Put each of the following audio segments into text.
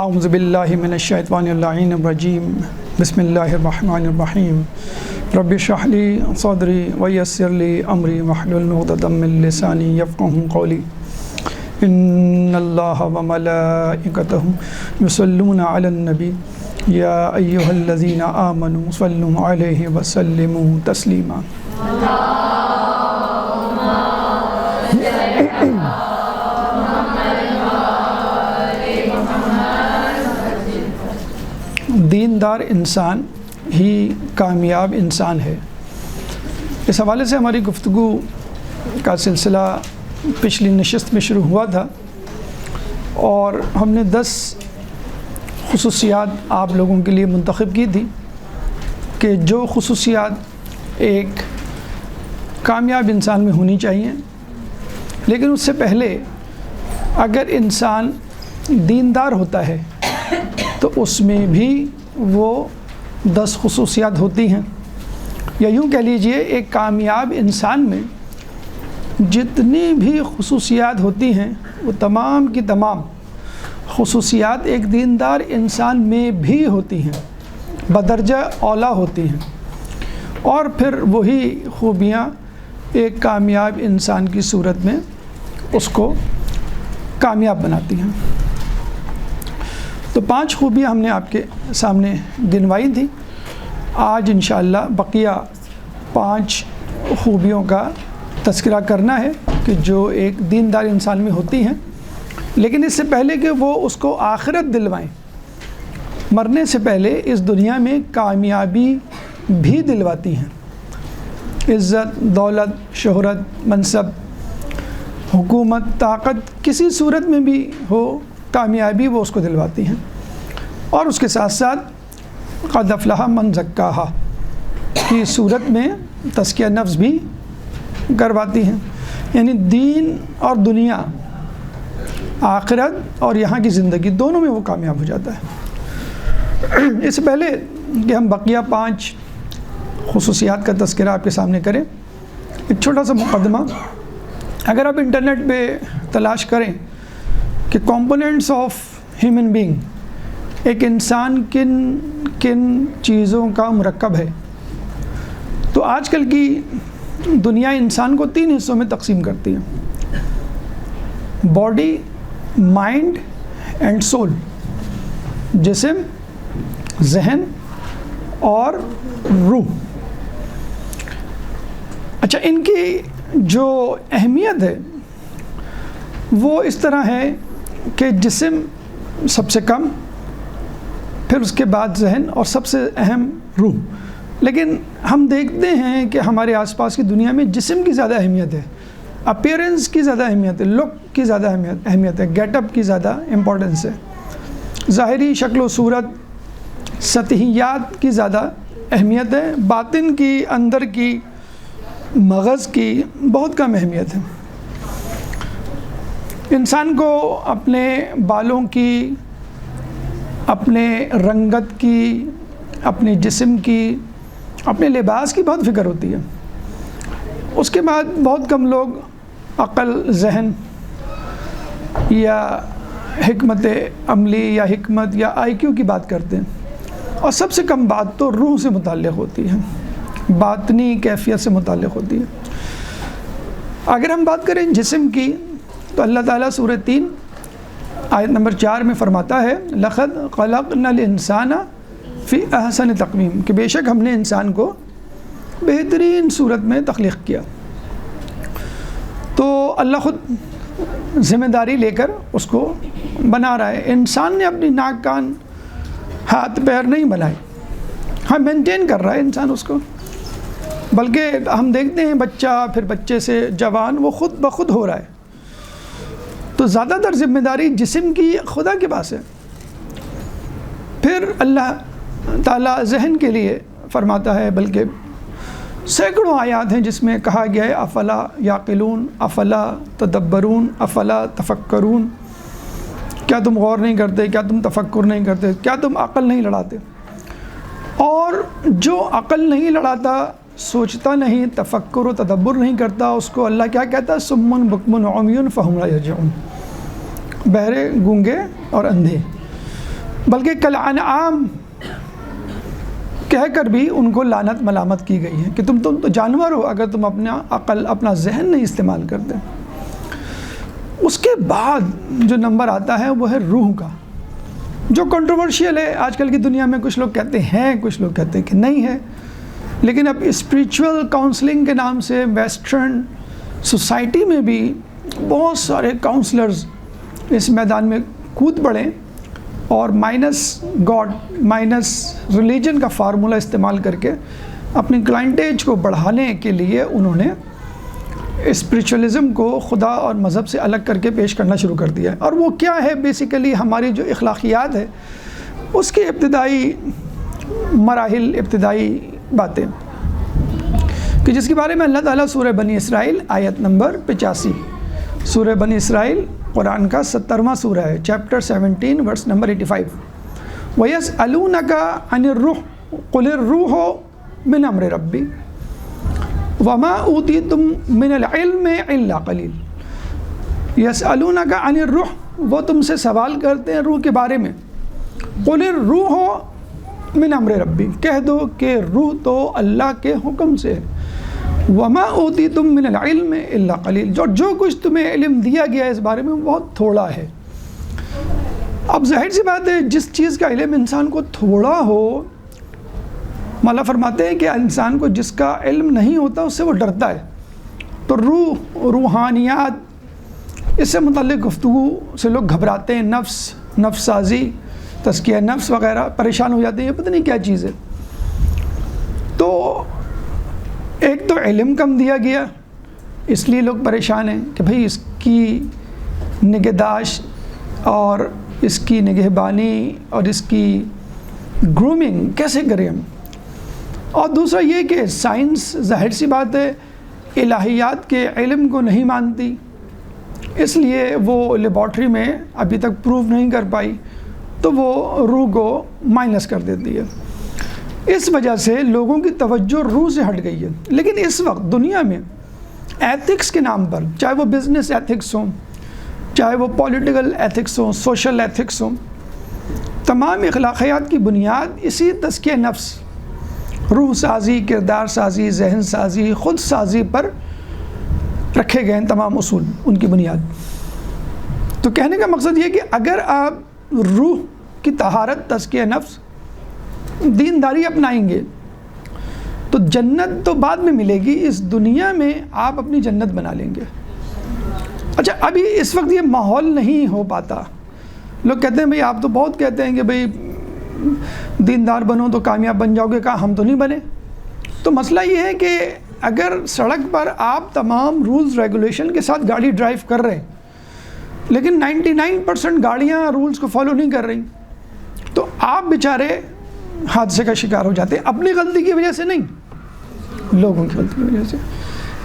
اعوذ باللہ من الشیطان اللعین الرجیم بسم اللہ الرحمن الرحیم رب اشرح لی صدری ویسر لی امری واحلل عقدۃ من لسانی یفقہوا قولی ان اللہ وملائکتہ یصلون علی النبی یا ایہا الذین آمنوا صلوا علیہ وسلموا تسلیما۔ دیندار انسان ہی کامیاب انسان ہے۔ اس حوالے سے ہماری گفتگو کا سلسلہ پچھلی نشست میں شروع ہوا تھا اور ہم نے 10 خصوصیات آپ لوگوں کے لیے منتخب کی تھی کہ جو خصوصیات ایک کامیاب انسان میں ہونی چاہیے، لیکن اس سے پہلے اگر انسان دیندار ہوتا ہے تو اس میں بھی وہ 10 خصوصیات ہوتی ہیں، یا یوں کہہ لیجئے ایک کامیاب انسان میں جتنی بھی خصوصیات ہوتی ہیں وہ تمام کی تمام خصوصیات ایک دیندار انسان میں بھی ہوتی ہیں، بدرجہ اولیٰ ہوتی ہیں، اور پھر وہی خوبیاں ایک کامیاب انسان کی صورت میں اس کو کامیاب بناتی ہیں۔ تو 5 خوبیاں ہم نے آپ کے سامنے گنوائی تھیں۔ آج انشاءاللہ بقیہ 5 خوبیوں کا تذکرہ کرنا ہے کہ جو ایک دیندار انسان میں ہوتی ہیں، لیکن اس سے پہلے کہ وہ اس کو آخرت دلوائیں، مرنے سے پہلے اس دنیا میں کامیابی بھی دلواتی ہیں۔ عزت، دولت، شہرت، منصب، حکومت، طاقت، کسی صورت میں بھی ہو کامیابی وہ اس کو دلواتی ہیں، اور اس کے ساتھ ساتھ قد افلح من زکاہا کی صورت میں تزکیہ نفس بھی کرواتی ہیں، یعنی دین اور دنیا، آخرت اور یہاں کی زندگی دونوں میں وہ کامیاب ہو جاتا ہے۔ اس سے پہلے کہ ہم بقیہ 5 خصوصیات کا تذکرہ آپ کے سامنے کریں، ایک چھوٹا سا مقدمہ۔ اگر آپ انٹرنیٹ پہ تلاش کریں کہ کمپوننٹس آف ہیومن بینگ، ایک انسان کن چیزوں کا مرکب ہے، تو آج کل کی دنیا انسان کو 3 حصوں میں تقسیم کرتی ہے: باڈی، مائنڈ اینڈ سول، جسم، ذہن اور روح۔ اچھا، ان کی جو اہمیت ہے وہ اس طرح ہے کہ جسم سب سے کم، پھر اس کے بعد ذہن، اور سب سے اہم روح۔ لیکن ہم دیکھتے ہیں کہ ہمارے آس پاس کی دنیا میں جسم کی زیادہ اہمیت ہے، اپیرنس کی زیادہ اہمیت ہے، لک کی زیادہ اہمیت ہے، گیٹ اپ کی زیادہ امپورٹنس ہے، ظاہری شکل و صورت، سطحیات کی زیادہ اہمیت ہے، باطن کی، اندر کی، مغز کی بہت کم اہمیت ہے۔ انسان کو اپنے بالوں کی، اپنے رنگت کی، اپنے جسم کی، اپنے لباس کی بہت فکر ہوتی ہے۔ اس کے بعد بہت کم لوگ عقل، ذہن یا حکمت عملی یا حکمت یا IQ کی بات کرتے ہیں، اور سب سے کم بات تو روح سے متعلق ہوتی ہے، باطنی کیفیت سے متعلق ہوتی ہے۔ اگر ہم بات کریں جسم کی، تو اللہ تعالیٰ سورہ 3 آیت نمبر 4 میں فرماتا ہے لَقَدْ خَلَقْنَا الْإِنسَانَ فِي أَحْسَنِ تَقْوِيمٍ، کہ بے شک ہم نے انسان کو بہترین صورت میں تخلیق کیا۔ تو اللہ خود ذمہ داری لے کر اس کو بنا رہا ہے۔ انسان نے اپنی ناک، کان، ہاتھ، پیر نہیں بنائے، ہاں مینٹین کر رہا ہے انسان اس کو، بلکہ ہم دیکھتے ہیں بچہ، پھر بچے سے جوان، وہ خود بخود ہو رہا ہے۔ تو زیادہ تر ذمہ داری جسم کی خدا کے پاس ہے۔ پھر اللہ تعالیٰ ذہن کے لیے فرماتا ہے، بلکہ سینکڑوں آیات ہیں جس میں کہا گیا ہے افلا یعقلون، افلا تدبرون، افلا تفکرون، کیا تم غور نہیں کرتے، کیا تم تفکر نہیں کرتے، کیا تم عقل نہیں لڑاتے؟ اور جو عقل نہیں لڑاتا، سوچتا نہیں، تفکر و تدبر نہیں کرتا، اس کو اللہ کیا کہتا ہے؟ صم بکم عمی فہم لا یرجعون، بہرے، گونگے اور اندھے۔ بلکہ کالانعام کہہ کر بھی ان کو لعنت ملامت کی گئی ہے کہ تم تو جانور ہو اگر تم اپنا عقل اپنا ذہن نہیں استعمال کرتے۔ اس کے بعد جو نمبر آتا ہے وہ ہے روح کا، جو کنٹروورشیل ہے۔ آج کل کی دنیا میں کچھ لوگ کہتے ہیں، کچھ لوگ کہتے ہیں کہ نہیں ہے، لیکن اب اسپریچول کاؤنسلنگ کے نام سے ویسٹرن سوسائٹی میں بھی بہت سارے کاؤنسلرز اس میدان میں کود پڑے اور مائنس گاڈ مائنس ریلیجن کا فارمولہ استعمال کر کے اپنی کلائنٹیج کو بڑھانے کے لیے انہوں نے اسپریچولیزم کو خدا اور مذہب سے الگ کر کے پیش کرنا شروع کر دیا ہے۔ اور وہ کیا ہے؟ بیسیکلی ہماری جو اخلاقیات ہے اس کی ابتدائی مراحل، ابتدائی باتیں، کہ جس کے بارے میں اللہ تعالیٰ سورہ بنی اسرائیل آیت نمبر 85، سورہ بنی اسرائیل قرآن کا 70واں سورہ ہے، چیپٹر 17 ورس نمبر 85۔ وَيَسْأَلُونَكَ عَنِ الرُّوحِ قُلِ الرُّوحُ مِنْ أَمْرِ رَبِّي وَمَا أُوتِيتُم مِّنَ الْعِلْمِ إِلَّا قَلِيلٌ۔ یسألونک عن الروح، وہ تم سے سوال کرتے ہیں روح کے بارے میں۔ قُلِ الرُّوحُ مِنْ أَمْرِ رَبِّي، کہہ دو کہ روح تو اللہ کے حکم سے ہے۔ وَمَا أُوتِيتُم مِّنَ الْعِلْمِ إِلَّا قَلِيلٌ، جو کچھ تمہیں علم دیا گیا ہے اس بارے میں بہت تھوڑا ہے۔ اب ظاہر سی بات ہے جس چیز کا علم انسان کو تھوڑا ہو، مولا فرماتے ہیں کہ انسان کو جس کا علم نہیں ہوتا اس سے وہ ڈرتا ہے۔ تو روح، روحانیات، اس سے متعلق گفتگو سے لوگ گھبراتے ہیں، نفس سازی، تزکیہ نفس وغیرہ، پریشان ہو جاتے ہیں، پتہ نہیں کیا چیز ہے۔ تو ایک تو علم کم دیا گیا، اس لیے لوگ پریشان ہیں کہ بھئی اس کی نگہداشت اور اس کی نگہبانی اور اس کی گرومنگ کیسے کریں ہم۔ اور دوسرا یہ کہ سائنس ظاہر سی بات ہے الہیات کے علم کو نہیں مانتی، اس لیے وہ لیبارٹری میں ابھی تک پروو نہیں کر پائی، تو وہ روح کو مائنس کر دیتی ہے۔ اس وجہ سے لوگوں کی توجہ روح سے ہٹ گئی ہے۔ لیکن اس وقت دنیا میں ایتھکس کے نام پر، چاہے وہ بزنس ایتھکس ہوں، چاہے وہ پولیٹیکل ایتھکس ہوں، سوشل ایتھکس ہوں، تمام اخلاقیات کی بنیاد اسی تزکیہ نفس، روح سازی، کردار سازی، ذہن سازی، خود سازی پر رکھے گئے ہیں تمام اصول، ان کی بنیاد۔ تو کہنے کا مقصد یہ کہ اگر آپ روح کی طہارت، تزکیہ نفس، دینداری اپنائیں گے تو جنت تو بعد میں ملے گی، اس دنیا میں آپ اپنی جنت بنا لیں گے۔ اچھا، ابھی اس وقت یہ ماحول نہیں ہو پاتا۔ لوگ کہتے ہیں بھئی آپ تو بہت کہتے ہیں کہ بھئی دیندار بنو تو کامیاب بن جاؤ گے، کہا ہم تو نہیں بنے۔ تو مسئلہ یہ ہے کہ اگر سڑک پر آپ تمام رولز ریگولیشن کے ساتھ گاڑی ڈرائیو کر رہے ہیں لیکن 99% گاڑیاں رولز کو فالو نہیں کر رہی، تو آپ بیچارے حادثے کا شکار ہو جاتے ہیں، اپنی غلطی کی وجہ سے نہیں، لوگوں کی غلطی کی وجہ سے۔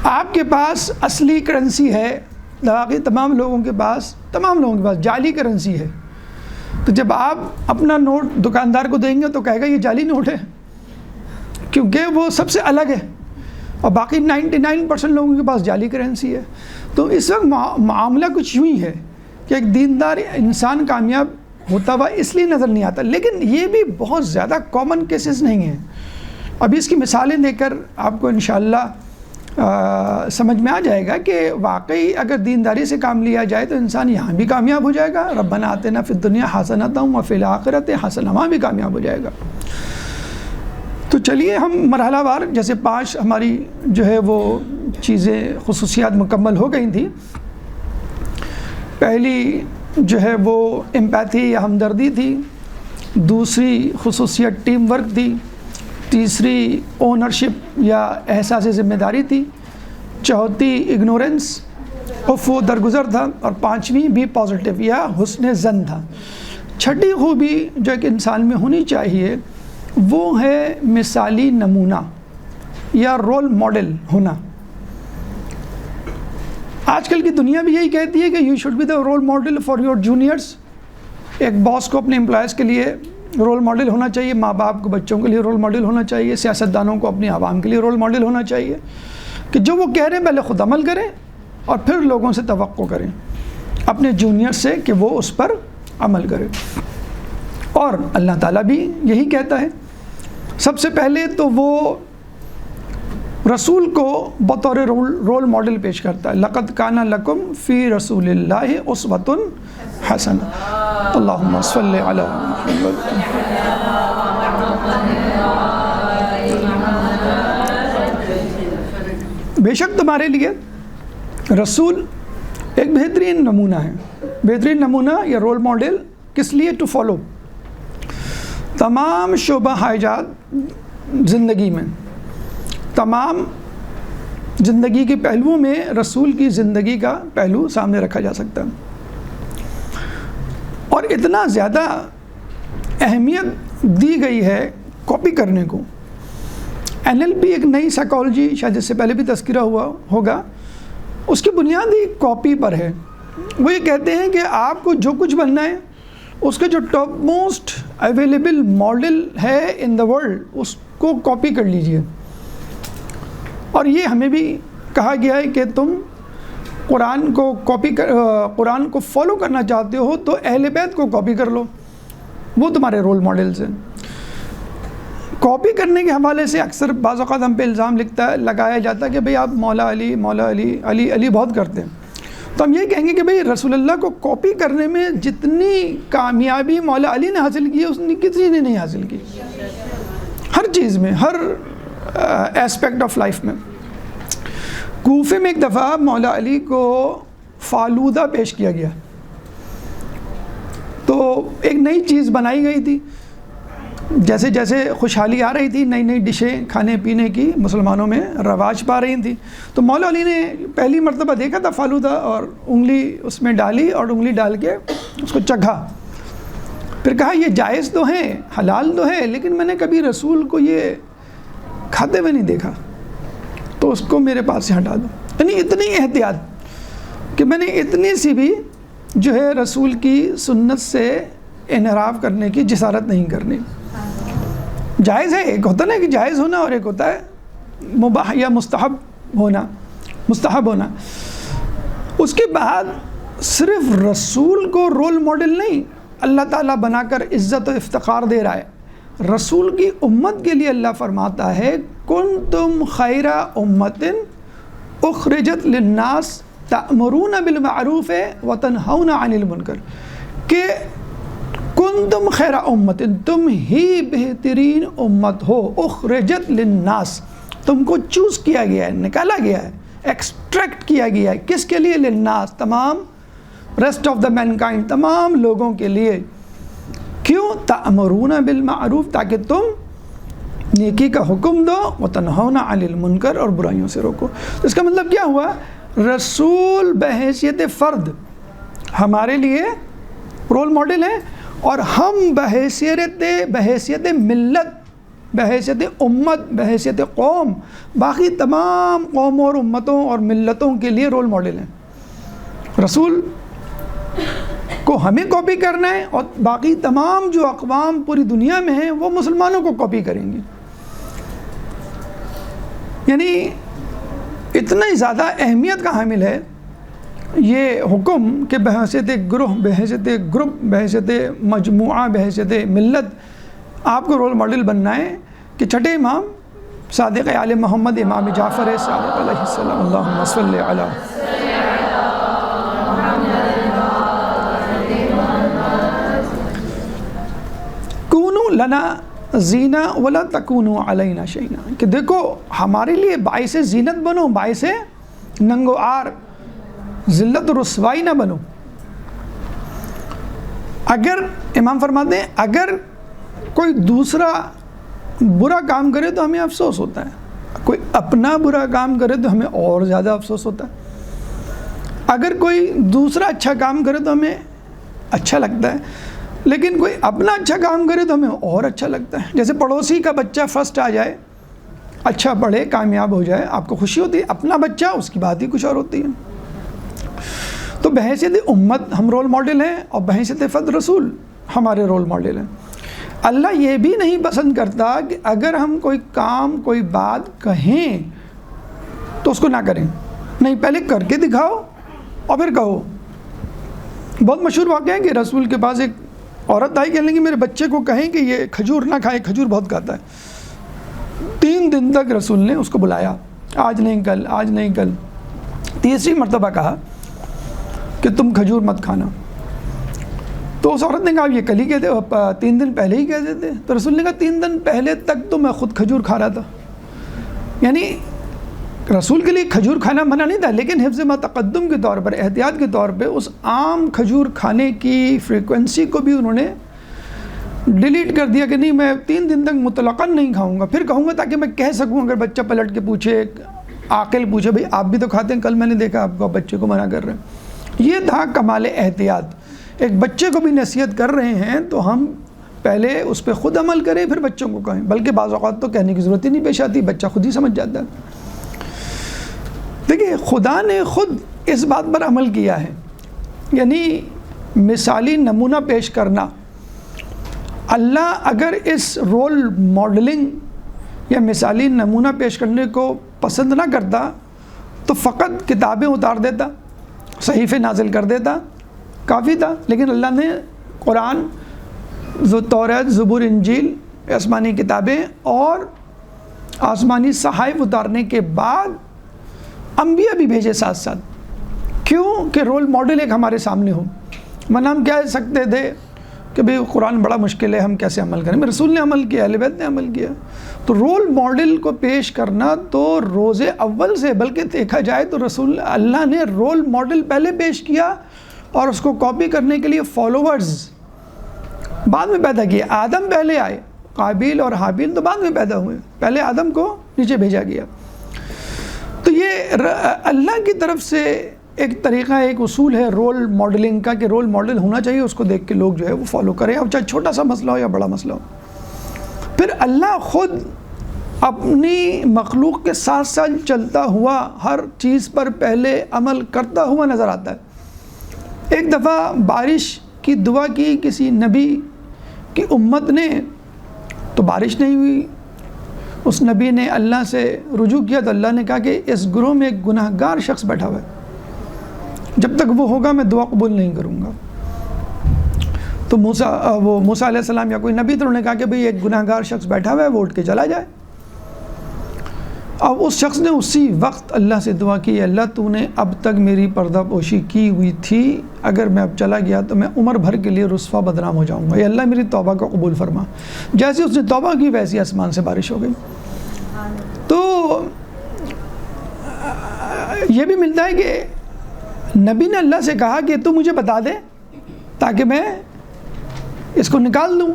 آپ کے پاس اصلی کرنسی ہے، باقی تمام لوگوں کے پاس جعلی کرنسی ہے، تو جب آپ اپنا نوٹ دکاندار کو دیں گے تو کہے گا یہ جعلی نوٹ ہے، کیونکہ وہ سب سے الگ ہے، اور باقی 99% لوگوں کے پاس جعلی کرنسی ہے۔ تو اس وقت معاملہ کچھ یوں ہی ہے کہ ایک دیندار انسان کامیاب ہوتا ہوا اس لیے نظر نہیں آتا، لیکن یہ بھی بہت زیادہ کامن کیسز نہیں ہیں۔ ابھی اس کی مثالیں دے کر آپ کو انشاءاللہ سمجھ میں آ جائے گا کہ واقعی اگر دینداری سے کام لیا جائے تو انسان یہاں بھی کامیاب ہو جائے گا، ربنا آتنا فی الدنیا حسنۃ وفی الآخرۃ حسنۃ، وہاں بھی کامیاب ہو جائے گا۔ تو چلیے ہم مرحلہ وار، جیسے 5 ہماری جو ہے وہ چیزیں خصوصیات مکمل ہو گئی تھیں۔ پہلی جو ہے وہ امپیتھی یا ہمدردی تھی، دوسری خصوصیت ٹیم ورک تھی، تیسری اونرشپ یا احساس ذمہ داری تھی، چوتھی اگنورنس عفو درگزر تھا، اور پانچویں بھی پازیٹیو یا حسن ظن تھا۔ چھٹی خوبی جو ایک انسان میں ہونی چاہیے وہ ہے مثالی نمونہ یا رول ماڈل ہونا۔ آج کل کی دنیا بھی یہی کہتی ہے کہ you should be the role model for your juniors. ایک باس کو اپنے امپلائز کے لیے رول ماڈل ہونا چاہیے، ماں باپ کو بچوں کے لیے رول ماڈل ہونا چاہیے، سیاستدانوں کو اپنی عوام کے لیے رول ماڈل ہونا چاہیے کہ جو وہ کہہ رہے ہیں پہلے خود عمل کریں اور پھر لوگوں سے توقع کریں اپنے جونیئر سے کہ وہ اس پر عمل کریں۔ اور اللہ تعالیٰ بھی یہی کہتا ہے. سب سے پہلے تو وہ رسول کو بطور رول ماڈل پیش کرتا ہے. لقد کان لکم فی رسول اللہ اسوۃ حسنہ. اللہم صلی علی محمد. بے شک تمہارے لیے رسول ایک بہترین نمونہ ہے. بہترین نمونہ یا رول ماڈل کس لیے؟ To follow. تمام شعبہ حیات زندگی میں، تمام زندگی کے پہلوؤں میں رسول کی زندگی کا پہلو سامنے رکھا جا سکتا ہے. اور اتنا زیادہ اہمیت دی گئی ہے کاپی کرنے کو. NLP ایک نئی سائیکالوجی، شاید اس سے پہلے بھی تذکرہ ہوا ہوگا، اس کی بنیادی کاپی پر ہے. وہ یہ کہتے ہیں کہ آپ کو جو کچھ بننا ہے اس کے جو ٹاپ موسٹ اویلیبل ماڈل ہے ان دا ورلڈ اس کو کاپی کر لیجئے. اور یہ ہمیں بھی کہا گیا ہے کہ تم قرآن کو قرآن کو فالو کرنا چاہتے ہو تو اہل بیت کو کاپی کر لو، وہ تمہارے رول ماڈلز ہیں. کاپی کرنے کے حوالے سے اکثر بعض اوقات ہم پہ الزام لگایا جاتا ہے کہ بھئی آپ مولا علی علی علی بہت کرتے ہیں. تو ہم یہ کہیں گے کہ بھئی رسول اللہ کو کاپی کرنے میں جتنی کامیابی مولا علی نے حاصل کی ہے اتنی کسی نے نہیں حاصل کی، ہر چیز میں، ہر ایسپیکٹ آف لائف میں. کوفے میں ایک دفعہ مولا علی کو فالودہ پیش کیا گیا، تو ایک نئی چیز بنائی گئی تھی. جیسے جیسے خوشحالی آ رہی تھی، نئی نئی ڈشیں کھانے پینے کی مسلمانوں میں رواج پا رہی تھیں. تو مولا علی نے پہلی مرتبہ دیکھا تھا فالودہ اور انگلی اس میں ڈالی اور انگلی ڈال کے اس کو چکھا. پھر کہا یہ جائز تو ہے، حلال تو ہے، لیکن میں نے کبھی رسول کو یہ کھاتے ہوئے نہیں دیکھا، تو اس کو میرے پاس سے ہٹا دو. یعنی اتنی احتیاط کہ میں نے اتنی سی بھی جو ہے رسول کی سنت سے انحراف کرنے کی جسارت نہیں کرنی. جائز ہے، ایک ہوتا نا کہ جائز ہونا اور ایک ہوتا ہے مباح یا مستحب ہونا. اس کے بعد صرف رسول کو رول ماڈل نہیں اللہ تعالیٰ بنا کر عزت و افتخار دے رہا ہے. رسول کی امت کے لیے اللہ فرماتا ہے کنتم خیر امت اخرجت للناس تأمرون بالمعروف وتنہون عن المنکر، کہ کنتم خیر امت، تم ہی بہترین امت ہو. اخرجت للناس، تم کو چوز کیا گیا ہے، نکالا گیا ہے، ایکسٹریکٹ کیا گیا ہے. کس کے لیے؟ للناس، تمام ریسٹ آف دا مینکائنڈ، تمام لوگوں کے لیے. کیوں؟ تأمرون بالمعروف، تاکہ تم نیکی کا حکم دو، وتنہون عن المنکر، اور برائیوں سے روکو. اس کا مطلب کیا ہوا؟ رسول بحیثیت فرد ہمارے لیے رول ماڈل ہے، اور ہم بحیثیت ملت، بحیثیت امت، بحیثیت قوم باقی تمام قوموں اور امتوں اور ملتوں کے لیے رول ماڈل ہیں. رسول کو ہمیں کاپی کرنا ہے، اور باقی تمام جو اقوام پوری دنیا میں ہیں وہ مسلمانوں کو کاپی کریں گے. یعنی اتنا ہی زیادہ اہمیت کا حامل ہے یہ حکم کہ بحیثیت گروہ، بحیثیت گروپ، بحیثیت مجموعہ، بحیثیت ملت آپ کو رول ماڈل بننا ہے. کہ چھٹے امام صادق آل محمد امام جعفر صادق علیہ السلام، اللہم صلی علی کونوا لنا زینہ ولا تکونوا علینا شینا، کہ دیکھو ہمارے لیے باعث زینت بنو، باعث ننگ و عار، ذلت و رسوائی نہ بنو. اگر امام فرماتے ہیں اگر کوئی دوسرا برا کام کرے تو ہمیں افسوس ہوتا ہے، کوئی اپنا برا کام کرے تو ہمیں اور زیادہ افسوس ہوتا ہے. اگر کوئی دوسرا اچھا کام کرے تو ہمیں اچھا لگتا ہے، لیکن کوئی اپنا اچھا کام کرے تو ہمیں اور اچھا لگتا ہے. جیسے پڑوسی کا بچہ فرسٹ آ جائے، اچھا پڑھے، کامیاب ہو جائے، آپ کو خوشی ہوتی ہے. اپنا بچہ، اس کی بات ہی کچھ اور ہوتی ہے. تو بحیثیت امت ہم رول ماڈل ہیں، اور بحیثیت فرد رسول ہمارے رول ماڈل ہیں. اللہ یہ بھی نہیں پسند کرتا کہ اگر ہم کوئی کام، کوئی بات کہیں تو اس کو نہ کریں. نہیں، پہلے کر کے دکھاؤ اور پھر کہو. بہت مشہور واقعہ ہے کہ رسول کے پاس ایک عورت آئی کہنے لگی میرے بچے کو کہیں کہ یہ کھجور نہ کھائے، کھجور بہت کھاتا ہے۔ 3 دن تک رسول نے اس کو بلایا، آج نہیں کل، آج نہیں کل۔ تیسری مرتبہ کہا کہ تم کھجور مت کھانا۔ تو اس عورت نے کہا یہ کل ہی کہتے، 3 دن پہلے ہی کہہ دیتے۔ تو رسول نے کہا 3 دن پہلے تک تو میں خود کھجور کھا رہا تھا۔ یعنی رسول کے لیے کھجور کھانا منع نہیں تھا، لیکن حفظ ما تقدم کے طور پر، احتیاط کے طور پہ اس عام کھجور کھانے کی فریکوینسی کو بھی انہوں نے ڈیلیٹ کر دیا کہ نہیں میں 3 دن تک مطلقاً نہیں کھاؤں گا، پھر کہوں گا تاکہ میں کہہ سکوں اگر بچہ پلٹ کے پوچھے، عاقل پوچھے بھئی آپ بھی تو کھاتے ہیں، کل میں نے دیکھا آپ کو بچے کو منع کر رہے ہیں۔ یہ تھا کمال احتیاط۔ ایک بچے کو بھی نصیحت کر رہے ہیں تو ہم پہلے اس پہ خود عمل کریں پھر بچوں کو کہیں، بلکہ بعض اوقات تو کہنے کی ضرورت ہی نہیں پیش آتی، بچہ خود ہی سمجھ جاتا ہے۔ دیکھیں خدا نے خود اس بات پر عمل کیا ہے، یعنی مثالی نمونہ پیش کرنا۔ اللہ اگر اس رول ماڈلنگ یا مثالی نمونہ پیش کرنے کو پسند نہ کرتا تو فقط کتابیں اتار دیتا، صحیفے نازل کر دیتا، کافی تھا۔ لیکن اللہ نے قرآن، توریت، زبور، انجیل، آسمانی کتابیں اور آسمانی صحائف اتارنے کے بعد انبیاء بھی بھیجے ساتھ ساتھ۔ کیوں کہ رول ماڈل ایک ہمارے سامنے ہو، ورنہ ہم کہہ سکتے تھے کہ بھئی قرآن بڑا مشکل ہے، ہم کیسے عمل کریں؟ رسول نے عمل کیا، اہل بیت نے عمل کیا۔ تو رول ماڈل کو پیش کرنا تو روز اول سے، بلکہ دیکھا جائے تو اللہ نے رول ماڈل پہلے پیش کیا اور اس کو کاپی کرنے کے لیے فالوورز بعد میں پیدا کیے۔ آدم پہلے آئے، قابیل اور حابیل تو بعد میں پیدا ہوئے، پہلے آدم کو نیچے بھیجا گیا۔ تو یہ اللہ کی طرف سے ایک طریقہ، ایک اصول ہے رول ماڈلنگ کا کہ رول ماڈل ہونا چاہیے، اس کو دیکھ کے لوگ جو ہے وہ فالو کریں، اب چاہے چھوٹا سا مسئلہ ہو یا بڑا مسئلہ ہو۔ پھر اللہ خود اپنی مخلوق کے ساتھ ساتھ چلتا ہوا ہر چیز پر پہلے عمل کرتا ہوا نظر آتا ہے۔ ایک دفعہ بارش کی دعا کی کسی نبی کی امت نے تو بارش نہیں ہوئی، اس نبی نے اللہ سے رجوع کیا تو اللہ نے کہا کہ اس گروہ میں ایک گناہ گار شخص بیٹھا ہوا ہے، جب تک وہ ہوگا میں دعا قبول نہیں کروں گا۔ تو موسیٰ علیہ السلام یا کوئی نبی تو انہوں نے کہا کہ بھئی ایک گناہ گار شخص بیٹھا ہوا ہے، وہ اٹھ کے چلا جائے۔ اب اس شخص نے اسی وقت اللہ سے دعا کی، اللہ تو نے اب تک میری پردہ پوشی کی ہوئی تھی، اگر میں اب چلا گیا تو میں عمر بھر کے لیے رسوا بدنام ہو جاؤں گا، یا اللہ میری توبہ کو قبول فرما۔ جیسے اس نے توبہ کی ویسی آسمان سے بارش ہو گئی۔ تو یہ بھی ملتا ہے کہ نبی نے اللہ سے کہا کہ تو مجھے بتا دے تاکہ میں اس کو نکال دوں،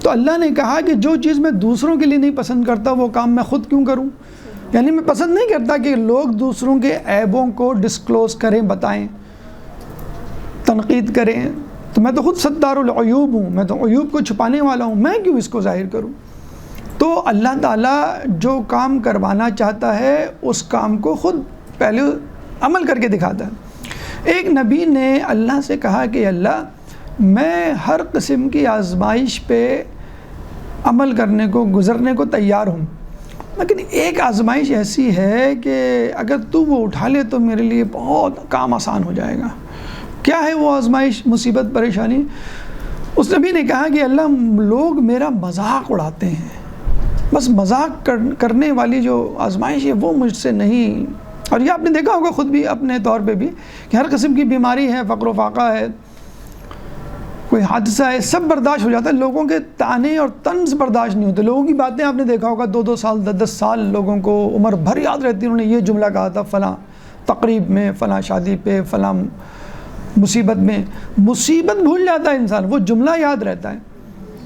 تو اللہ نے کہا کہ جو چیز میں دوسروں کے لیے نہیں پسند کرتا وہ کام میں خود کیوں کروں؟ یعنی میں پسند نہیں کرتا کہ لوگ دوسروں کے عیبوں کو ڈسکلوز کریں، بتائیں، تنقید کریں، تو میں تو خود ستار العیوب ہوں، میں تو عیوب کو چھپانے والا ہوں، میں کیوں اس کو ظاہر کروں؟ تو اللہ تعالیٰ جو کام کروانا چاہتا ہے اس کام کو خود پہلے عمل کر کے دکھاتا ہے۔ ایک نبی نے اللہ سے کہا کہ اللہ میں ہر قسم کی آزمائش پہ عمل کرنے کو، گزرنے کو تیار ہوں، لیکن ایک آزمائش ایسی ہے کہ اگر تو وہ اٹھا لے تو میرے لیے بہت کام آسان ہو جائے گا۔ کیا ہے وہ آزمائش، مصیبت، پریشانی؟ اس نبی نے کہا کہ اللہ لوگ میرا مذاق اڑاتے ہیں، بس مذاق کرنے والی جو آزمائش ہے وہ مجھ سے نہیں۔ اور یہ آپ نے دیکھا ہوگا خود بھی اپنے طور پہ بھی کہ ہر قسم کی بیماری ہے، فقر و فاقہ ہے، کوئی حادثہ ہے، سب برداشت ہو جاتا ہے، لوگوں کے طعنے اور طنز برداشت نہیں ہوتے، لوگوں کی باتیں آپ نے دیکھا ہوگا 2-2 سال 10-10 سال لوگوں کو عمر بھر یاد رہتی ہے، انہوں نے یہ جملہ کہا تھا فلاں تقریب میں، فلاں شادی پہ، فلاں مصیبت میں۔ مصیبت بھول جاتا ہے انسان، وہ جملہ یاد رہتا ہے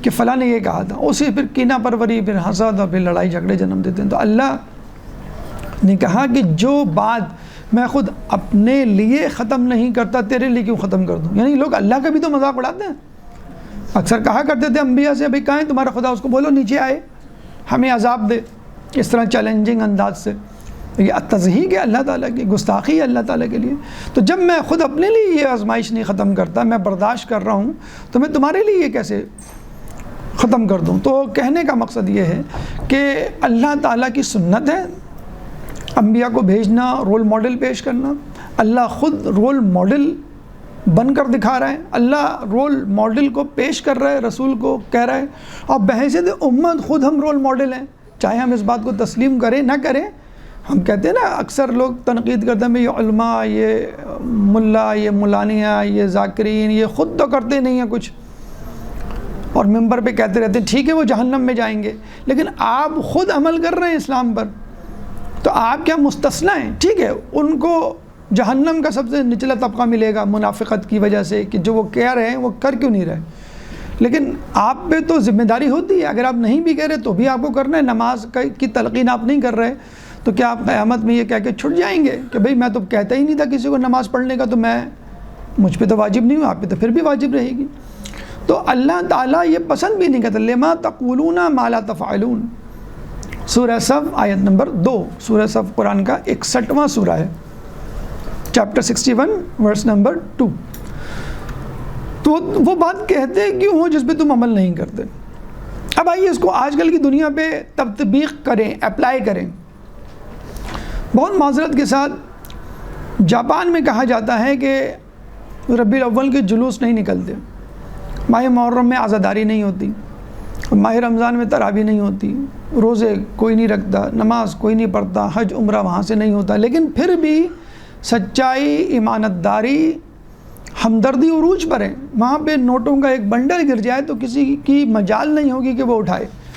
کہ فلاں نے یہ کہا تھا، اسے پھر کینہ پروری، پھر حسد اور پھر لڑائی جھگڑے جنم دیتے ہیں۔ تو اللہ نے کہا کہ جو بات میں خود اپنے لیے ختم نہیں کرتا تیرے لیے کیوں ختم کر دوں؟ یعنی لوگ اللہ کا بھی تو مذاق اڑاتے ہیں۔ اکثر کہا کرتے تھے انبیاء سے، بھئی کہاں ہے تمہارا خدا، اس کو بولو نیچے آئے ہمیں عذاب دے، اس طرح چیلنجنگ انداز سے۔ یہ تضحیق ہے اللہ تعالیٰ کی، گستاخی ہے اللہ تعالیٰ کے لیے۔ تو جب میں خود اپنے لیے یہ آزمائش نہیں ختم کرتا، میں برداشت کر رہا ہوں، تو میں تمہارے لیے یہ کیسے ختم کر دوں؟ تو کہنے کا مقصد یہ ہے کہ اللہ تعالیٰ کی سنت ہے انبیاء کو بھیجنا، رول ماڈل پیش کرنا۔ اللہ خود رول ماڈل بن کر دکھا رہا ہے، اللہ رول ماڈل کو پیش کر رہا ہے، رسول کو کہہ رہا ہے، اور بحیثیت امت خود ہم رول ماڈل ہیں، چاہے ہم اس بات کو تسلیم کریں نہ کریں۔ ہم کہتے ہیں نا، اکثر لوگ تنقید کرتے ہیں یہ علماء، یہ ملا، یہ مولانیاں، یہ ذاکرین، یہ خود تو کرتے نہیں ہیں کچھ، اور ممبر پہ کہتے رہتے ہیں ٹھیک ہے وہ جہنم میں جائیں گے، لیکن آپ خود عمل کر رہے ہیں اسلام پر، تو آپ کیا مستثنیٰ ہیں؟ ٹھیک ہے ان کو جہنم کا سب سے نچلا طبقہ ملے گا منافقت کی وجہ سے کہ جو وہ کہہ رہے ہیں وہ کر کیوں نہیں رہے، لیکن آپ پہ تو ذمہ داری ہوتی ہے، اگر آپ نہیں بھی کہہ رہے تو بھی آپ کو کرنا ہے۔ نماز کی تلقین آپ نہیں کر رہے تو کیا آپ قیامت میں یہ کہہ کے چھٹ جائیں گے کہ بھئی میں تو کہتا ہی نہیں تھا کسی کو نماز پڑھنے کا، تو مجھ پہ تو واجب نہیں ہوں، آپ پہ تو پھر بھی واجب رہے گی۔ تو اللہ تعالیٰ یہ پسند بھی نہیں کرتا، لما تقولون ما لا تفعلون، سورہ صف آیت نمبر 2، سورہ صف قرآن کا 61واں سورہ ہے، چیپٹر 61 ورس نمبر 2۔ تو وہ بات کہتے کیوں ہو جس پہ تم عمل نہیں کرتے؟ اب آئیے اس کو آج کل کی دنیا پہ تطبیق کریں، اپلائی کریں۔ بہت معذرت کے ساتھ جاپان میں کہا جاتا ہے کہ ربیع الاول کے جلوس نہیں نکلتے، ماہ محرم میں عزاداری نہیں ہوتی، ماہ رمضان میں تراویح نہیں ہوتی، روزے کوئی نہیں رکھتا، نماز کوئی نہیں پڑھتا، حج عمرہ وہاں سے نہیں ہوتا، لیکن پھر بھی سچائی، ایمانت داری، ہمدردی عروج پر ہے۔ وہاں پہ نوٹوں کا ایک بنڈل گر جائے تو کسی کی مجال نہیں ہوگی کہ وہ